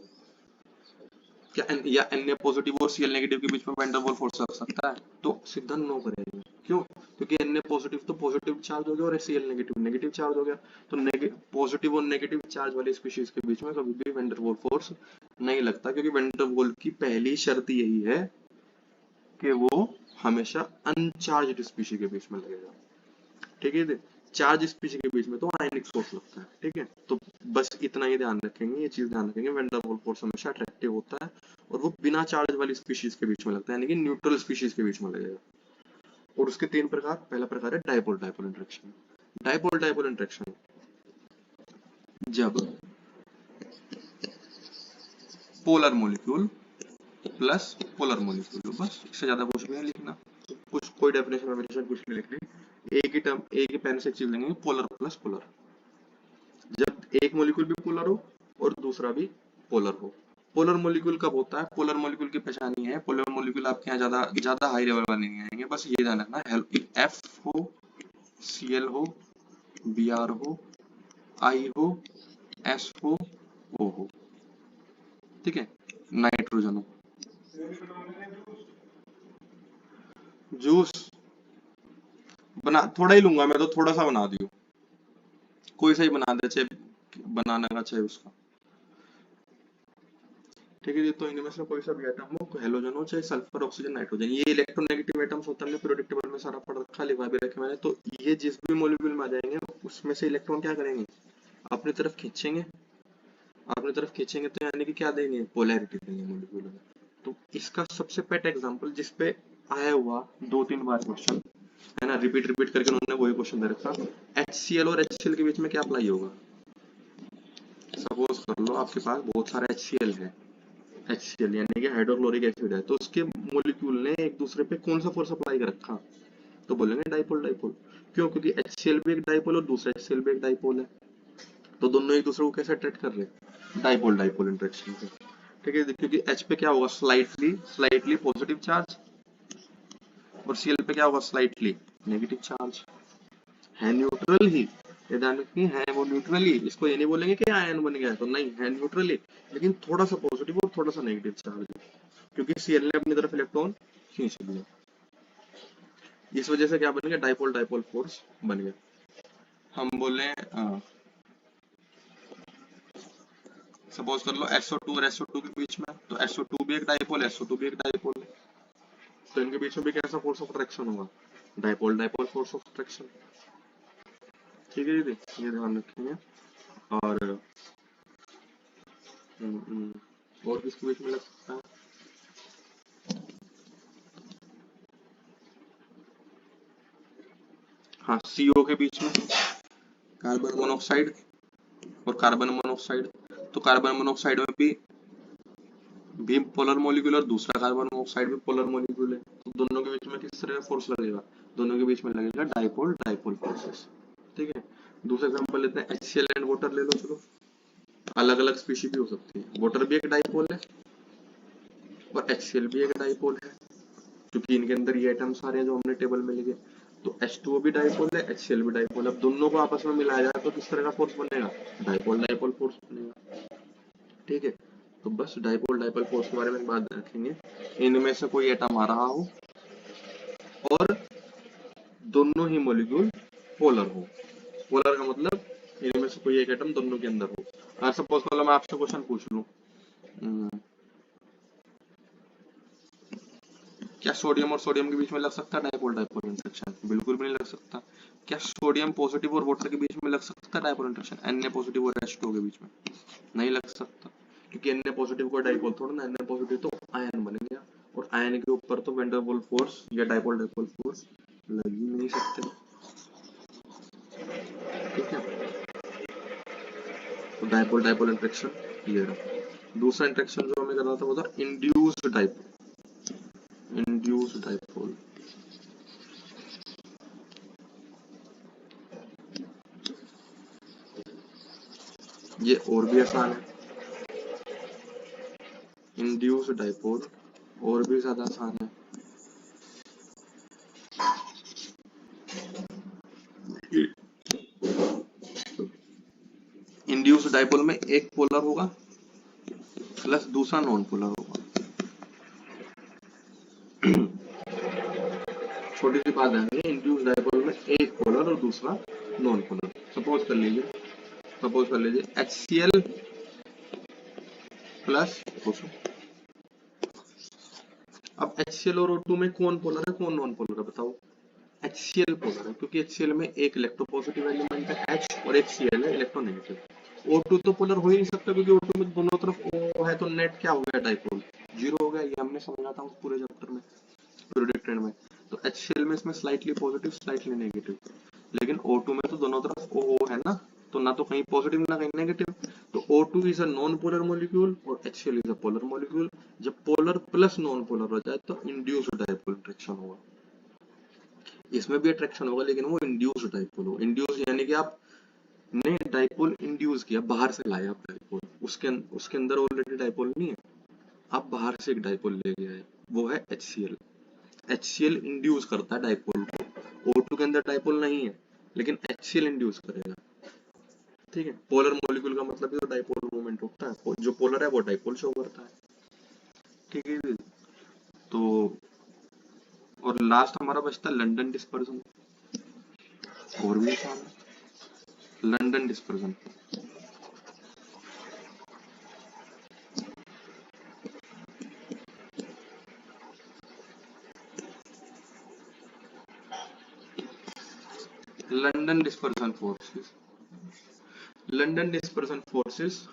क्या या Na पॉजिटिव और Cl नेगेटिव के बीच में वेन डर वाल्स फोर्स लग सकता है, तो सीधा नो करेंगे। क्यों? क्योंकि Na पॉजिटिव तो पॉजिटिव चार्ज हो गया और Cl नेगेटिव नेगेटिव चार्ज हो गया, तो पॉजिटिव और नेगेटिव चार्ज वाली स्पीशीज के बीच में कभी भी वेन डर वाल्स फोर्स नहीं लगता, क्योंकि वेन डर वाल्स की पहली शर्त यही है कि वो हमेशा अनचार्ज्ड स्पीशीज के बीच में लगेगा, ठीक है। चार्ज स्पीशीज के बीच में तो आयनिक फोर्स लगता है, ठीक है। तो बस इतना ही ध्यान रखेंगे, ये चीज ध्यान रखेंगे, वेन डर वाल्स फोर्स हमेशा अट्रैक्टिव होता है और वो बिना चार्ज वाली स्पीशीज के बीच में लगता है, यानी कि न्यूट्रल स्पीशीज के बीच में लगेगा। और उसके तीन प्रकार, पहला प्रकार है dipole dipole interaction. Dipole dipole interaction जब polar molecule plus polar molecule, बस इससे ज्यादा कुछ भी नहीं लिखना, कुछ कोई डेफिनेशन कुछ नहीं लिखनी, एक ही टर्म एक ही पेन से चीज लेंगे, पोलर प्लस पोलर। जब एक मॉलिक्यूल भी पोलर हो और दूसरा भी पोलर हो। पोलर मॉलिक्यूल कब होता है, पोलर मॉलिक्यूल की पहचान ही है, पोलर मॉलिक्यूल आपके यहाँ ज्यादा ज्यादा हाई लेवल वाले नहीं आएंगे, बस ये ध्यान रखना, F हो, Cl हो, Br हो, I हो, S हो, O हो, ठीक है, नाइट्रोजन हो। जूस बना थोड़ा ही लूंगा मैं, तो थोड़ा सा बना दियो, कोई सा ही बना दे, चाहे बनाने का चाहे उसका, ठीक है। तो इनमें से कोई सा भी एटम हो, हेलोजन हो, चाहे सल्फर ऑक्सीजन नाइट्रोजन, ये इलेक्ट्रोनेगेटिव एटम्स होते हैं, पीरियोडिक टेबल में सारा पढ़ रखा, लिखा भी रखे मैंने। तो ये जिस भी मॉलिक्यूल में आ जाएंगे उसमें से इलेक्ट्रॉन क्या करेंगे, अपनी तरफ खींचेंगे, अपनी तरफ खींचेंगे, तो यानी कि क्या देंगे, पोलैरिटी देंगे मॉलिक्यूल में। तो इसका सबसे पेट एग्जांपल जिसपे आया हुआ 2-3 बार क्वेश्चन है ना, रिपीट रिपीट करके उन्होंने वही क्वेश्चन दे रखा, HCl और HCl के बीच में क्या अप्लाई होगा। सपोज कर लो आपके पास बहुत सारा HCl है, HCl यानी कि हाइड्रोक्लोरिक एसिड है, तो उसके मोलिक्यूल ने एक दूसरे पे कौन सा फोर्स अप्लाई कर रखा, तो बोलेंगे डाइपोल डाइपोल। क्यों? क्योंकि HCl भी एक डाइपोल और दूसरा HCl भी एक डाइपोल है, तो दोनों एक दूसरे को कैसे अट्रैक्ट कर रहे हैं, डाइपोल डाइपोल इंटरेक्शन से। ठीक है, क्योंकि H पे क्या होगा, स्लाइटली स्लाइटली पॉजिटिव चार्ज, और Cl पे क्या होगा, स्लाइटली नेगेटिव चार्ज। है न्यूट्रल ही, ये ध्यान रखिए, है वो न्यूट्रल ही, इसको ये नहीं बोलेंगे कि आयन बन गया है, तो नहीं, है न्यूट्रल ही, लेकिन थोड़ा सा पॉजिटिव और थोड़ा सा नेगेटिव चार्ज है, क्योंकि Cl ने अपनी तरफ इलेक्ट्रॉन खींच लिया। इस वजह से क्या बन गया, डाइपोल डाइपोल फोर्स बन गया। हम बोले सपोज कर लो SO2 और SO2 के बीच में, तो SO2 भी एक डाइपोल है, SO2 भी एक डाइपोल है, तो इनके बीच में भी कैसा फोर्स ऑफ अट्रैक्शन होगा, dipole dipole force of attraction. ठीक है दीदी, ये ध्यान रखेंगे। और और किसके बीच में लग सकता है, हाँ CO के बीच में, कार्बन मोनोऑक्साइड और कार्बन मोनोऑक्साइड, तो कार्बन मोनोऑक्साइड में भी पोलर मॉलिक्यूल और दूसरा कार्बन मोनोऑक्साइड भी पोलर मॉलिक्यूल है, तो दोनों के बीच में किस तरह का फोर्स लगेगा, दोनों के बीच में लगेगा डाइपोल डाइपोल फोर्सेस। ठीक है, दूसरा एग्जांपल लेते हैं, HCl एंड वाटर ले लो, चलो अलग अलग स्पीशीज भी हो सकती है, वाटर भी एक डाइपोल है और HCl भी एक डाइपोल है, क्योंकि इनके अंदर ये एटम्स सारे हैं जो हमने टेबल में लिखे, तो H2O भी डाइपोल है, HCl भी डाइपोल है। अब दोनों को आपस में मिलाया जाए तो किस तरह का फोर्स बनेगा, डाइपोल डाइपोल फोर्स बनेगा। ठीक है, तो बस डाइपोल डाइपोल फोर्स के बारे में बात रखेंगे, इनमें से कोई एटम आ रहा हो और दोनों ही मॉलिक्यूल पोलर हो, पोलर का मतलब इनमें से कोई एक एटम दोनों के अंदर हो। अगर सपोज कर लो मैं आपसे क्वेश्चन पूछ लूं, क्या सोडियम और सोडियम के बीच में लग सकता है डाइपोल डाइपोल इंटरेक्शन, बिल्कुल भी नहीं लग सकता। क्या सोडियम पॉजिटिव और वाटर के बीच में लग सकता है डाइपोल इंटरेक्शन, Na पॉजिटिव और H2O के बीच में, नहीं लग सकता, क्योंकि Na पॉजिटिव को डाइपोल थोड़ा ना, Na पॉजिटिव तो आयन बन गया, और आयन के ऊपर तो वैन डेर वाल्स फोर्स या डाइपोल डाइपोल फोर्स लग ही नहीं सकते। ठीक है, तो डाइपोल डाइपोल इंटरेक्शन ये रहा। दूसरा इंटरेक्शन जो हमें करना था वो था इंड्यूस्ड डाइपोल, इंड्यूस्ड डाइपोल। ये और भी आसान है, इंड्यूस्ड डाइपोल और भी ज्यादा आसान है। इंड्यूस्ड डाइपोल में एक पोलर होगा प्लस दूसरा नॉन पोलर होगा। छोटी सी बात है, इंड्यूस्ड डाइपोल में एक पोलर और दूसरा नॉन पोलर। सपोज कर लीजिए HCl प्लस O2। अब HCl और O2 में कौन पोलर है कौन नॉन पोलर है, बताओ। HCl पोलर है, क्योंकि HCl में एक इलेक्ट्रोपॉजिटिव एलिमेंट है H और एक Cl है इलेक्ट्रोनेगेटिव। O2 तो पोलर हो ही नहीं सकता, क्योंकि O2 में दोनों तरफ O है, तो नेट क्या हो गया, डाइपोल जीरो हो गया। ये हमने समझा था उस पूरे चैप्टर में, पीरियोडिक ट्रेंड में। तो HCl में इसमें स्लाइटली पॉजिटिव स्लाइटली नेगेटिव, लेकिन O2 में तो दोनों तरफ O है ना, तो ना तो कहीं पॉजिटिव ना कहीं नेगेटिव। तो O2 is a non polar molecule और HCl is a polar molecule. जब पोलर प्लस नॉन पोलर हो जाए तो इंड्यूस्ड डाइपोल इंटरेक्शन होगा। इसमें भी अट्रैक्शन होगा, लेकिन वो इंड्यूस्ड डाइपोल हो। इंड्यूस यानी कि आप ने डाइपोल इंड्यूस किया, बाहर से लाया आप डाइपोल, उसके अंदर ऑलरेडी डाइपोल नहीं है, आप बाहर से एक डाइपोल ले गए, वो है HCl। HCl इंड्यूस करता है डाइपोल को, O2 के अंदर डाइपोल नहीं है, लेकिन HCl इंड्यूस करेगा। ठीक है, पोलर मॉलिक्यूल का मतलब भी तो डाइपोल मूवमेंट होता है, जो पोलर है वो डाइपोल शो करता है। ठीक है, तो और लास्ट हमारा बचता है लंदन डिस्पर्जन, और भी आसान है London dispersion. London dispersion forces, London dispersion forces,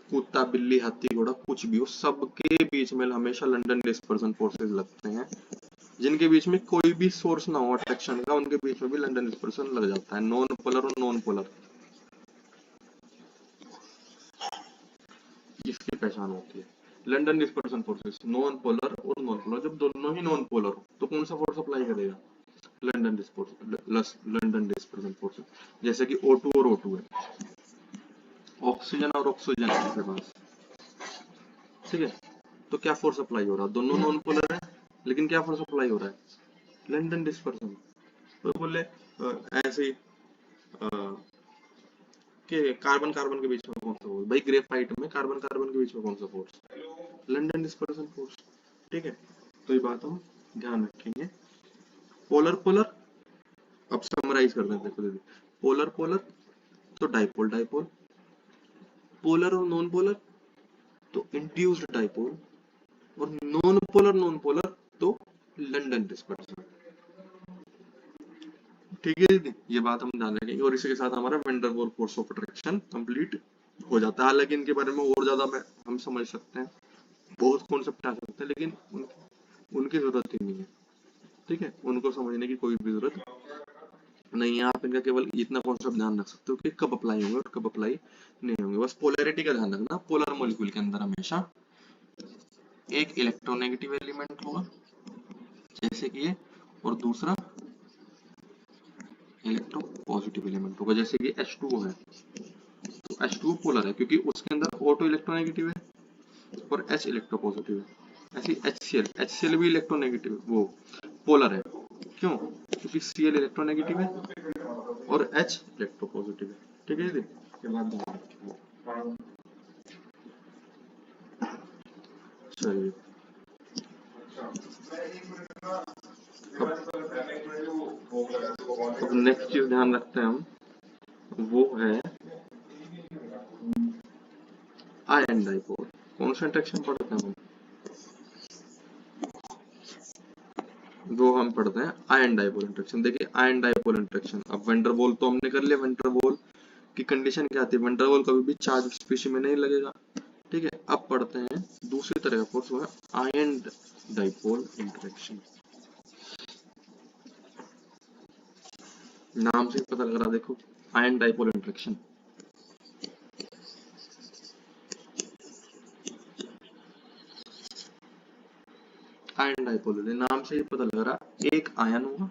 कुत्ता बिल्ली हाथी घोड़ा कुछ भी हो, सबके बीच में हमेशा लंदन डिस्पर्जन फोर्सेस लगते हैं। जिनके बीच में कोई भी सोर्स ना हो अट्रैक्शन का, उनके बीच में भी लंदन डिस्पर्जन लग जाता है, नॉन पोलर और नॉन पोलर। परेशान होती है। London dispersion forces, non polar और नॉन पोलर, जब दोनों ही नॉन पोलर हो तो कौन सा फोर्स अप्लाई करेगा? London dispersion forces. जैसे कि O2 और O2 है, ऑक्सीजन और ऑक्सीजन है आपके पास, ठीक है, तो क्या फोर्स अप्लाई हो रहा है? दोनों नॉन पोलर है लेकिन क्या फोर्स अप्लाई हो रहा है? London dispersion. तो बोले ऐसे ही कि कार्बन कार्बन के बीच में कौन सा फोर्स? भाई ग्रेफाइट में कार्बन कार्बन के बीच में कौन सा फोर्स? लंडन डिस्पर्सन फोर्स, ठीक है। तो ये बात हम ध्यान रखेंगे। पोलर पोलर, अब समराइज कर देते हैं। देखो पोलर पोलर तो डाइपोल डाइपोल, पोलर और नॉन पोलर तो इंड्यूस्ड डाइपोल, और नॉन पोलर तो लंडन डिस्पर्सन, ठीक है दीदी। ये बात हम ध्यान रखेंगे और इसी के साथ हमारा वैन डर वाल फोर्स ऑफ अट्रैक्शन कंप्लीट हो जाता है। हालांकि इनके बारे में और ज्यादा हम समझ सकते हैं, बहुत कॉन्सेप्ट आ सकते हैं, लेकिन उनकी जरूरत ही नहीं है, ठीक है, उनको समझने की कोई भी जरूरत नहीं है। आप इनका केवल इतना कॉन्सेप्ट ध्यान रख सकते हो कि कब अप्लाई होंगे और कब अप्लाई नहीं होंगे। बस पोलैरिटी का ध्यान रखना, पोलर मॉलिक्यूल के अंदर हमेशा एक इलेक्ट्रोनेगेटिव एलिमेंट होगा जैसे कि ये, और दूसरा इलेक्ट्रो पॉजिटिव एलिमेंट होगा जैसे कि H2O है। तो H2O पोलर है क्योंकि उसके अंदर O2 इलेक्ट्रोनेगेटिव है और H इलेक्ट्रो पॉजिटिव है। ऐसे HCl भी इलेक्ट्रोनेगेटिव वो पोलर है, क्यों? क्योंकि Cl इलेक्ट्रोनेगेटिव है और H इलेक्ट्रो पॉजिटिव है, ठीक है दीदी। ये बात ध्यान रखिए। चलिए अब नेक्स्ट चीज ध्यान रखते हैं हम, वो है आयन डाइपोल। कौन सा इंटरेक्शन पढ़ते हैं हम? वो हम पढ़ते हैं आयन डाइपोल इंटरेक्शन। देखिए आयन डाइपोल इंटरेक्शन, अब वैन डर वाल तो हमने कर लिया। वैन डर वाल की कंडीशन क्या आती है? वैन डर वाल कभी भी चार्ज स्पीशीज में नहीं लगेगा, ठीक है। अब पढ़ते हैं दूसरी तरह का फोर्स, वो है आयन डाइपोल इंटरेक्शन। नाम से पता लग रहा, देखो ion dipole interaction. Ion dipole, नाम से ही पता लग रहा एक आयन होगा,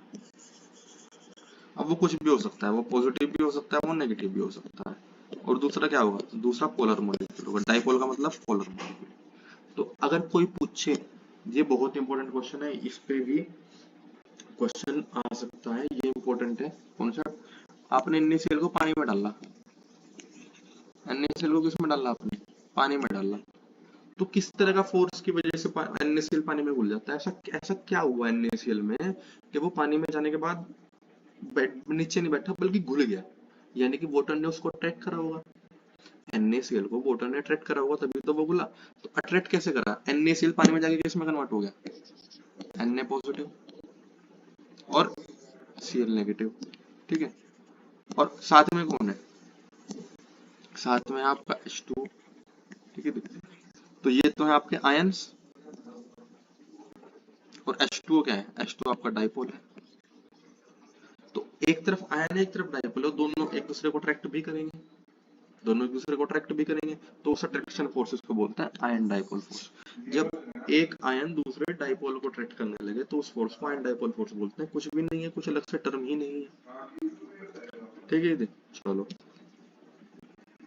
अब वो कुछ भी हो सकता है, वो पॉजिटिव भी हो सकता है, वो नेगेटिव भी हो सकता है, और दूसरा क्या होगा? दूसरा पोलर मॉलिक्यूल होगा। डाइपोल का मतलब पोलर मॉलिक्यूल। तो अगर कोई पूछे, ये बहुत इंपॉर्टेंट क्वेश्चन है, इस पे भी क्वेश्चन आ सकता है, ये इंपॉर्टेंट है कॉन्सेप्ट। आपने NaCl को पानी में डाला, NaCl को किस में डाला? आपने पानी में डाला, तो किस तरह का फोर्स की वजह से NaCl पानी में घुल जाता है? ऐसा ऐसा क्या हुआ NaCl में कि वो पानी में जाने के बाद नीचे नहीं बैठा बल्कि घुल गया? यानी कि वाटर ने उसको अट्रैक्ट करा होगा, NaCl को वाटर ने अट्रैक्ट करा होगा, तभी तो वो घुला। तो अट्रैक्ट कैसे करा? NaCl पानी में जाके किस में कन्वर्ट हो गया? Na पॉजिटिव और Cl नेगेटिव, ठीक है। और साथ में कौन है? साथ में आपका H2, ठीक है। तो ये तो है आपके आयंस, और H2O क्या है? H2O आपका डाइपोल है। तो एक तरफ आयन है, एक तरफ डाइपोल है, दोनों एक दूसरे को अट्रैक्ट भी करेंगे, दोनों एक दूसरे को अट्रैक्ट भी करेंगे, तो उस अट्रैक्शन फोर्स को बोलते हैं आयन डाइपोल फोर्स। जब एक आयन दूसरे डाइपोल को अट्रैक्ट करने लगे तो उस फोर्स को आयन डाइपोल फोर्स बोलते हैं। कुछ भी नहीं है, कुछ अलग से टर्म ही नहीं है, ठीक है। चलो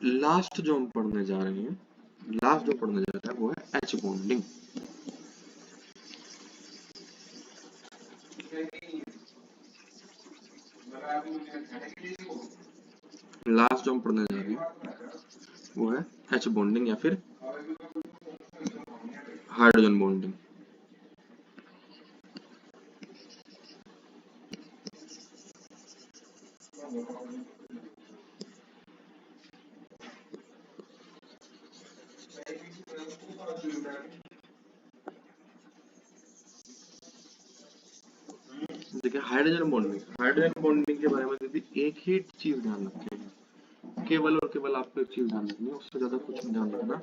लास्ट जो हम पढ़ने जा रहे हैं, लास्ट जो पढ़ने जा रहे हैं वो है H बॉन्डिंग। लास्ट जो हम पढ़ने जा रहे हैं वो है H बॉन्डिंग या फिर हाइड्रोजन बॉन्डिंग। देखिए हाइड्रोजन बॉन्डिंग के बारे में दीदी एक ही चीज ध्यान रखें, केवल और केवल आपको एक चीज ध्यान रखनी है, उससे ज्यादा कुछ नहीं ध्यान रखना,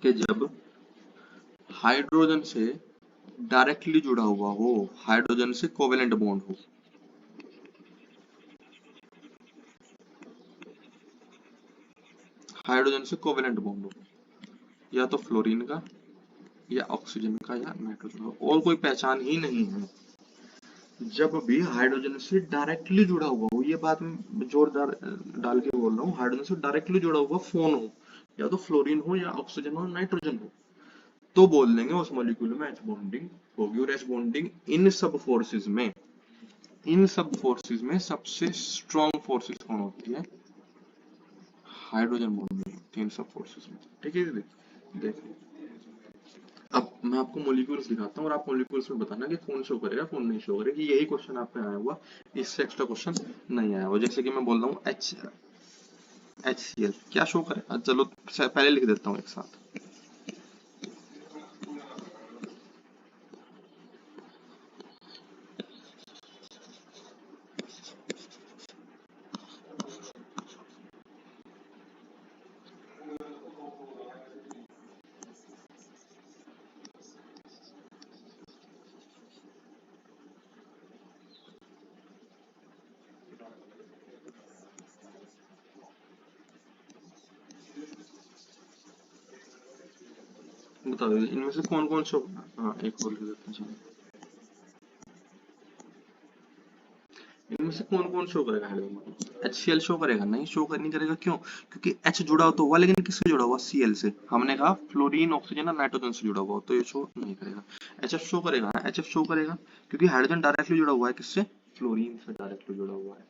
कि जब हाइड्रोजन से डायरेक्टली जुड़ा हुआ हो, हाइड्रोजन से कोवेलेंट बॉन्ड हो, हाइड्रोजन से कोवेलेंट बॉन्ड हो, या तो फ्लोरीन का, या ऑक्सीजन का, या नाइट्रोजन का, और कोई पहचान ही नहीं है। जब भी हाइड्रोजन से डायरेक्टली जुड़ा हुआ हो, ये बात मैं जोरदार डाल के बोल रहा हूँ, हाइड्रोजन से डायरेक्टली जुड़ा हुआ फोन हो, या तो फ्लोरीन हो, या ऑक्सीजन हो, नाइट्रोजन हो, तो बोल देंगे उस मॉलिक्यूल में एच बॉन्डिंग होगी। और एच बॉन्डिंग इन सब फोर्सेस में सबसे स्ट्रॉन्ग फोर्सेस कौन होती है? हाइड्रोजन बॉन्डिंग इन सब फोर्सेस में। ठीक है दीदी, देखो अब मैं आपको मॉलिक्यूल्स दिखाता हूँ और आप मॉलिक्यूल्स में बताना कि कौन शो करेगा कौन नहीं शो करेगा, कि यही क्वेश्चन आप पे आया हुआ, इससे एक्स्ट्रा क्वेश्चन नहीं आया हुआ। जैसे कि मैं बोल रहा हूँ HCl क्या शो करेगा? चलो पहले लिख देता हूँ एक साथ। बता दो इनमें से कौन कौन शो, हाँ एक और लिख देते हैं चलो। इनमें से कौन कौन शो करेगा हाइड्रोजन? HCl शो करेगा? नहीं, शो कर नहीं करेगा। क्यों? क्योंकि H जुड़ा हो तो हुआ, लेकिन किससे जुड़ा हुआ? Cl से। हमने कहा फ्लोरीन ऑक्सीजन और नाइट्रोजन से जुड़ा हुआ हो, तो ये शो नहीं करेगा। HF शो करेगा? HF शो करेगा क्योंकि हाइड्रोजन डायरेक्टली जुड़ा हुआ है किससे? फ्लोरीन से डायरेक्टली जुड़ा हुआ है।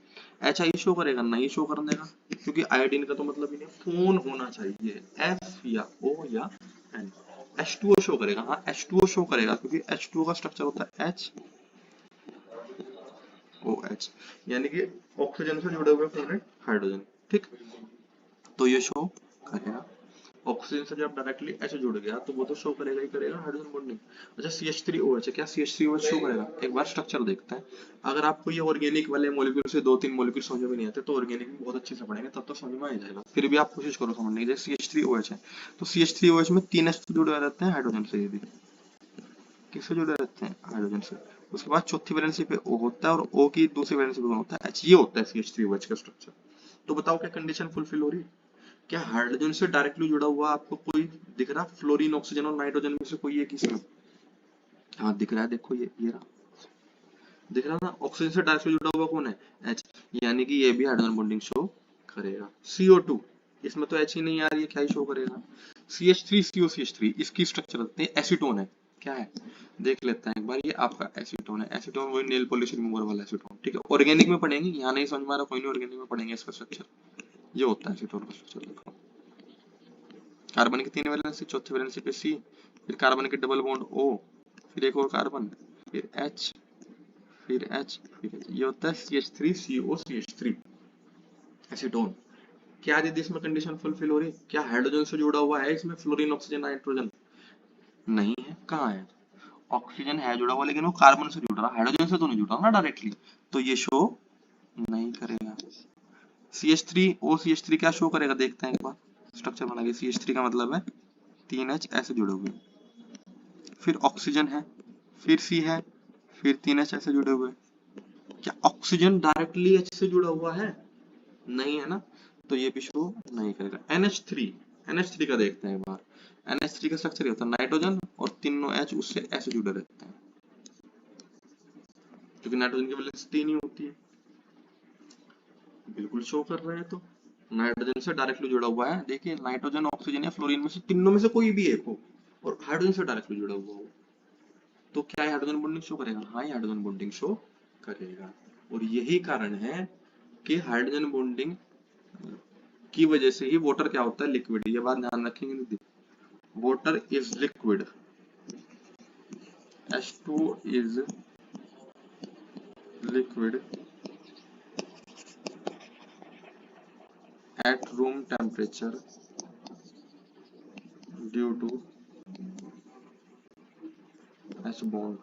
HI शो करेगा? नहीं शो कर देगा, क्योंकि आयोडीन का तो मतलब ही नहीं, फोन होना चाहिए, F या O या N। H2O शो करेगा? हाँ H2O शो करेगा, क्योंकि H2O का स्ट्रक्चर होता है HOH, यानी कि ऑक्सीजन से जुड़े हुए प्लेनेट हाइड्रोजन। ठीक, तो ये शो करेगा। ऑक्सीजन से जब डायरेक्टली H जुड़ गया तो वो तो शो करेगा ही करेगा हाइड्रोजन बॉन्डिंग। अच्छा CH3OH है, क्या CH3OH शो करेगा? एक बार स्ट्रक्चर देखते हैं। अगर आपको ये ऑर्गेनिक वाले मॉलिक्यूल से 2-3 मॉलिक्यूल समझ में नहीं आते तो ऑर्गेनिक में बहुत अच्छे से पढ़ेंगे, तब तो समझ में आ जाएगा। फिर भी आप कोशिश करो समझने की। जैसे CH3OH है, तो CH3OH में 3 H जुड़े रहते हैं हाइड्रोजन से। यदि किससे जुड़े रहते हैं? हाइड्रोजन से। उसके बाद चौथी वैलेंसी पे O होता है, और O की दूसरी वैलेंसी पे कौन होता है? H। ये होता है CH3OH का स्ट्रक्चर। तो बताओ क्या कंडीशन फुलफिल हो रही है? क्या हाइड्रोजन से डायरेक्टली जुड़ा हुआ आपको कोई दिख रहा? फ्लोरीन ऑक्सीजन और नाइट्रोजन में से कोई एक इसमें? हाँ दिख रहा है, देखो ये रहा, दिख रहा ना? ऑक्सीजन से डायरेक्टली जुड़ा हुआ कौन है? H। यानी कि ये भी हाइड्रोजन बॉन्डिंग शो करेगा। CO2, इसमें तो H ही नहीं आ रही है, क्या ही शो करेगा? CH3COCH3, इसकी स्ट्रक्चर होती है एसीटोन है। क्या है? देख लेते हैं एक बार। ये आपका एसीटोन है। एसीटोन वही नेल पॉलिश रिमूवर वाला एसीटोन। ठीक है, ऑर्गेनिक में पढ़ेंगे, यहाँ नहीं समझ में आ रहा कोई नहीं, ऑर्गेनिक में पढ़ेंगे इसका स्ट्रक्चर। ये होता है एसीटोन का स्ट्रक्चर। देखो कार्बन की 3 वैलेंसी, चौथी वैलेंसी पे C, फिर कार्बन के डबल बॉन्ड O, फिर एक और कार्बन, फिर H, फिर H, फिर H। ये होता है CH3COCH3 एसीटोन। क्या दीदी इसमें कंडीशन फुलफिल हो रही? क्या हाइड्रोजन से जुड़ा हुआ है इसमें फ्लोरीन ऑक्सीजन नाइट्रोजन? नहीं है। कहाँ है? ऑक्सीजन है जुड़ा हुआ, लेकिन वो कार्बन से जुड़ रहा, हाइड्रोजन से तो नहीं जुड़ रहा ना डायरेक्टली, तो ये शो नहीं करेगा। CH3OCH3 क्या शो करेगा? देखते हैं एक बार स्ट्रक्चर बना के। CH3 का मतलब है 3H ऐसे जुड़े हुए, फिर ऑक्सीजन है, फिर C है, फिर 3H ऐसे जुड़े हुए। क्या ऑक्सीजन डायरेक्टली H से जुड़ा हुआ है? नहीं है ना, तो ये भी शो नहीं करेगा। NH3 का देखते हैं एक बार। NH3 का स्ट्रक्चर होता है नाइट्रोजन और तीनों H उससे ऐसे जुड़े रहते हैं, क्योंकि नाइट्रोजन की वैलेंसी 3 ही होती है। बिल्कुल शो कर रहे हैं, तो नाइट्रोजन से डायरेक्टली जुड़ा हुआ है। देखिए नाइट्रोजन ऑक्सीजन या फ्लोरीन में से, तीनों में से कोई भी एक हो और हाइड्रोजन से डायरेक्टली जुड़ा हुआ हो, तो क्या हाइड्रोजन बॉन्डिंग शो करेगा? हाँ हाइड्रोजन बॉन्डिंग शो करेगा। और यही कारण है कि हाइड्रोजन बॉन्डिंग की वजह से ही वाटर क्या होता है? लिक्विड। ये बात ध्यान रखेंगे दीदी, water is liquid, H2O is liquid at room temperature due to H bond।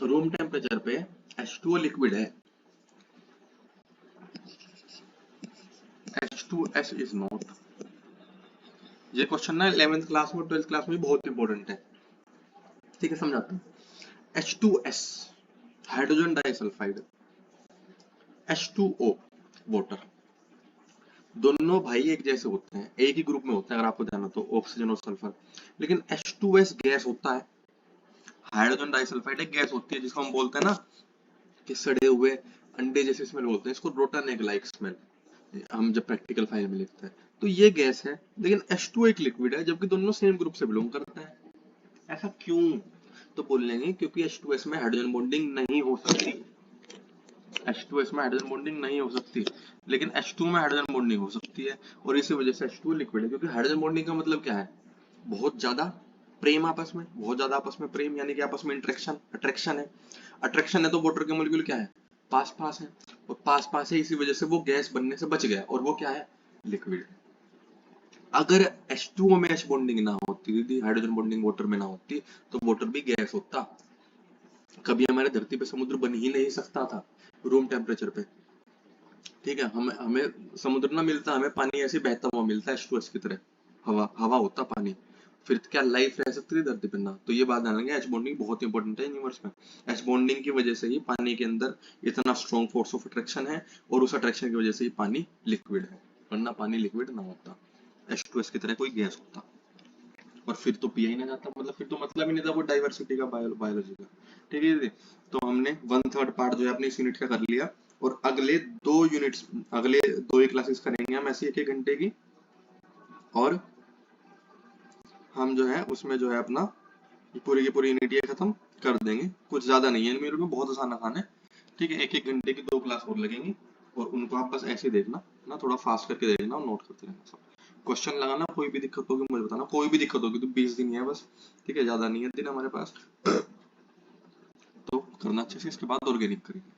Room temperature पे H2O लिक्विड है, S इज नॉट। ये क्वेश्चन ना 11th क्लास में 12th क्लास में बहुत इंपॉर्टेंट है, ठीक है, समझाता हूँ। H2S hydrogen disulphide, H2O water, दोनों भाई एक जैसे होते हैं, एक ही ग्रुप में होते हैं अगर आपको ध्यान हो तो, ऑक्सीजन और सल्फर। लेकिन H2S गैस होता है, हाइड्रोजन डाइसल्फाइड एक गैस होती है जिसको हम बोलते हैं ना कि सड़े हुए अंडे जैसे स्मेल बोलते हैं, इसको रोटन एग लाइक स्मेल, हम जब प्रैक्टिकल फाइल में लिखते हैं तो ये गैस है। लेकिन H2 एक लिक्विड है, जबकि दोनों सेम ग्रुप से बिलोंग करते हैं। ऐसा क्यों? तो बोलेंगे क्योंकि H2S में हाइड्रोजन बॉन्डिंग नहीं हो सकती, H2S में हाइड्रोजन बॉन्डिंग नहीं हो सकती, लेकिन H2 में हाइड्रोजन बॉन्डिंग हो सकती है, और इसी वजह से H2 लिक्विड है। क्योंकि हाइड्रोजन बॉन्डिंग का मतलब क्या है? बहुत ज्यादा प्रेम आपस में, बहुत ज्यादा आपस में प्रेम, यानी कि आपस में इंटरेक्शन, अट्रैक्शन है। अट्रैक्शन है तो वाटर के मॉलिक्यूल क्या है? पास पास है, और पास पास है, इसी वजह से वो गैस बनने से बच गया, और वो क्या है? लिक्विड। अगर H2O में H बॉन्डिंग ना होती थी, हाइड्रोजन बॉन्डिंग वाटर में ना होती, तो वाटर भी गैस होता। कभी हमारे धरती पे समुद्र बन ही नहीं सकता था रूम टेम्परेचर पे, ठीक है। हमें हमें समुद्र ना मिलता, हमें पानी ऐसे बहता हुआ मिलता है H2S की तरह, हवा हवा होता पानी, फिर क्या लाइफ रह सकती थी धरती पर? ना। तो ये बात ध्यान रखेंगे, एच बॉन्डिंग बहुत इंपॉर्टेंट है यूनिवर्स में। एच बॉन्डिंग की वजह से ही पानी के अंदर इतना स्ट्रॉन्ग फोर्स ऑफ अट्रैक्शन है, और उस अट्रैक्शन की वजह से ही पानी लिक्विड है, वरना पानी लिक्विड ना होता, H2S की तरह कोई गैस होता, और फिर तो पिया ही ना जाता, मतलब फिर तो मतलब ही नहीं था वो डाइवर्सिटी का, बायोलॉजी का, ठीक है जी। तो हमने 1/3 पार्ट जो है अपनी इस यूनिट का कर लिया, और अगले 2 यूनिट्स, अगले 2 ही क्लासेस करेंगे हम ऐसी 1-1 घंटे की, और हम जो है उसमें जो है अपना पूरी की पूरी यूनिट ये खत्म कर देंगे। कुछ ज्यादा नहीं है मेरे को, बहुत आसान आसान है, ठीक है। 1-1 घंटे की 2 क्लास और लगेंगी, और उनको आप बस ऐसे देखना ना, थोड़ा फास्ट करके देखना और नोट करते रहना सब। क्वेश्चन लगाना, कोई भी दिक्कत होगी मुझे बताना, कोई भी दिक्कत होगी तो 20 दिन ही है बस, ठीक है, ज्यादा नहीं है दिन हमारे पास, तो करना अच्छे से, इसके बाद ऑर्गेनिक करेंगे।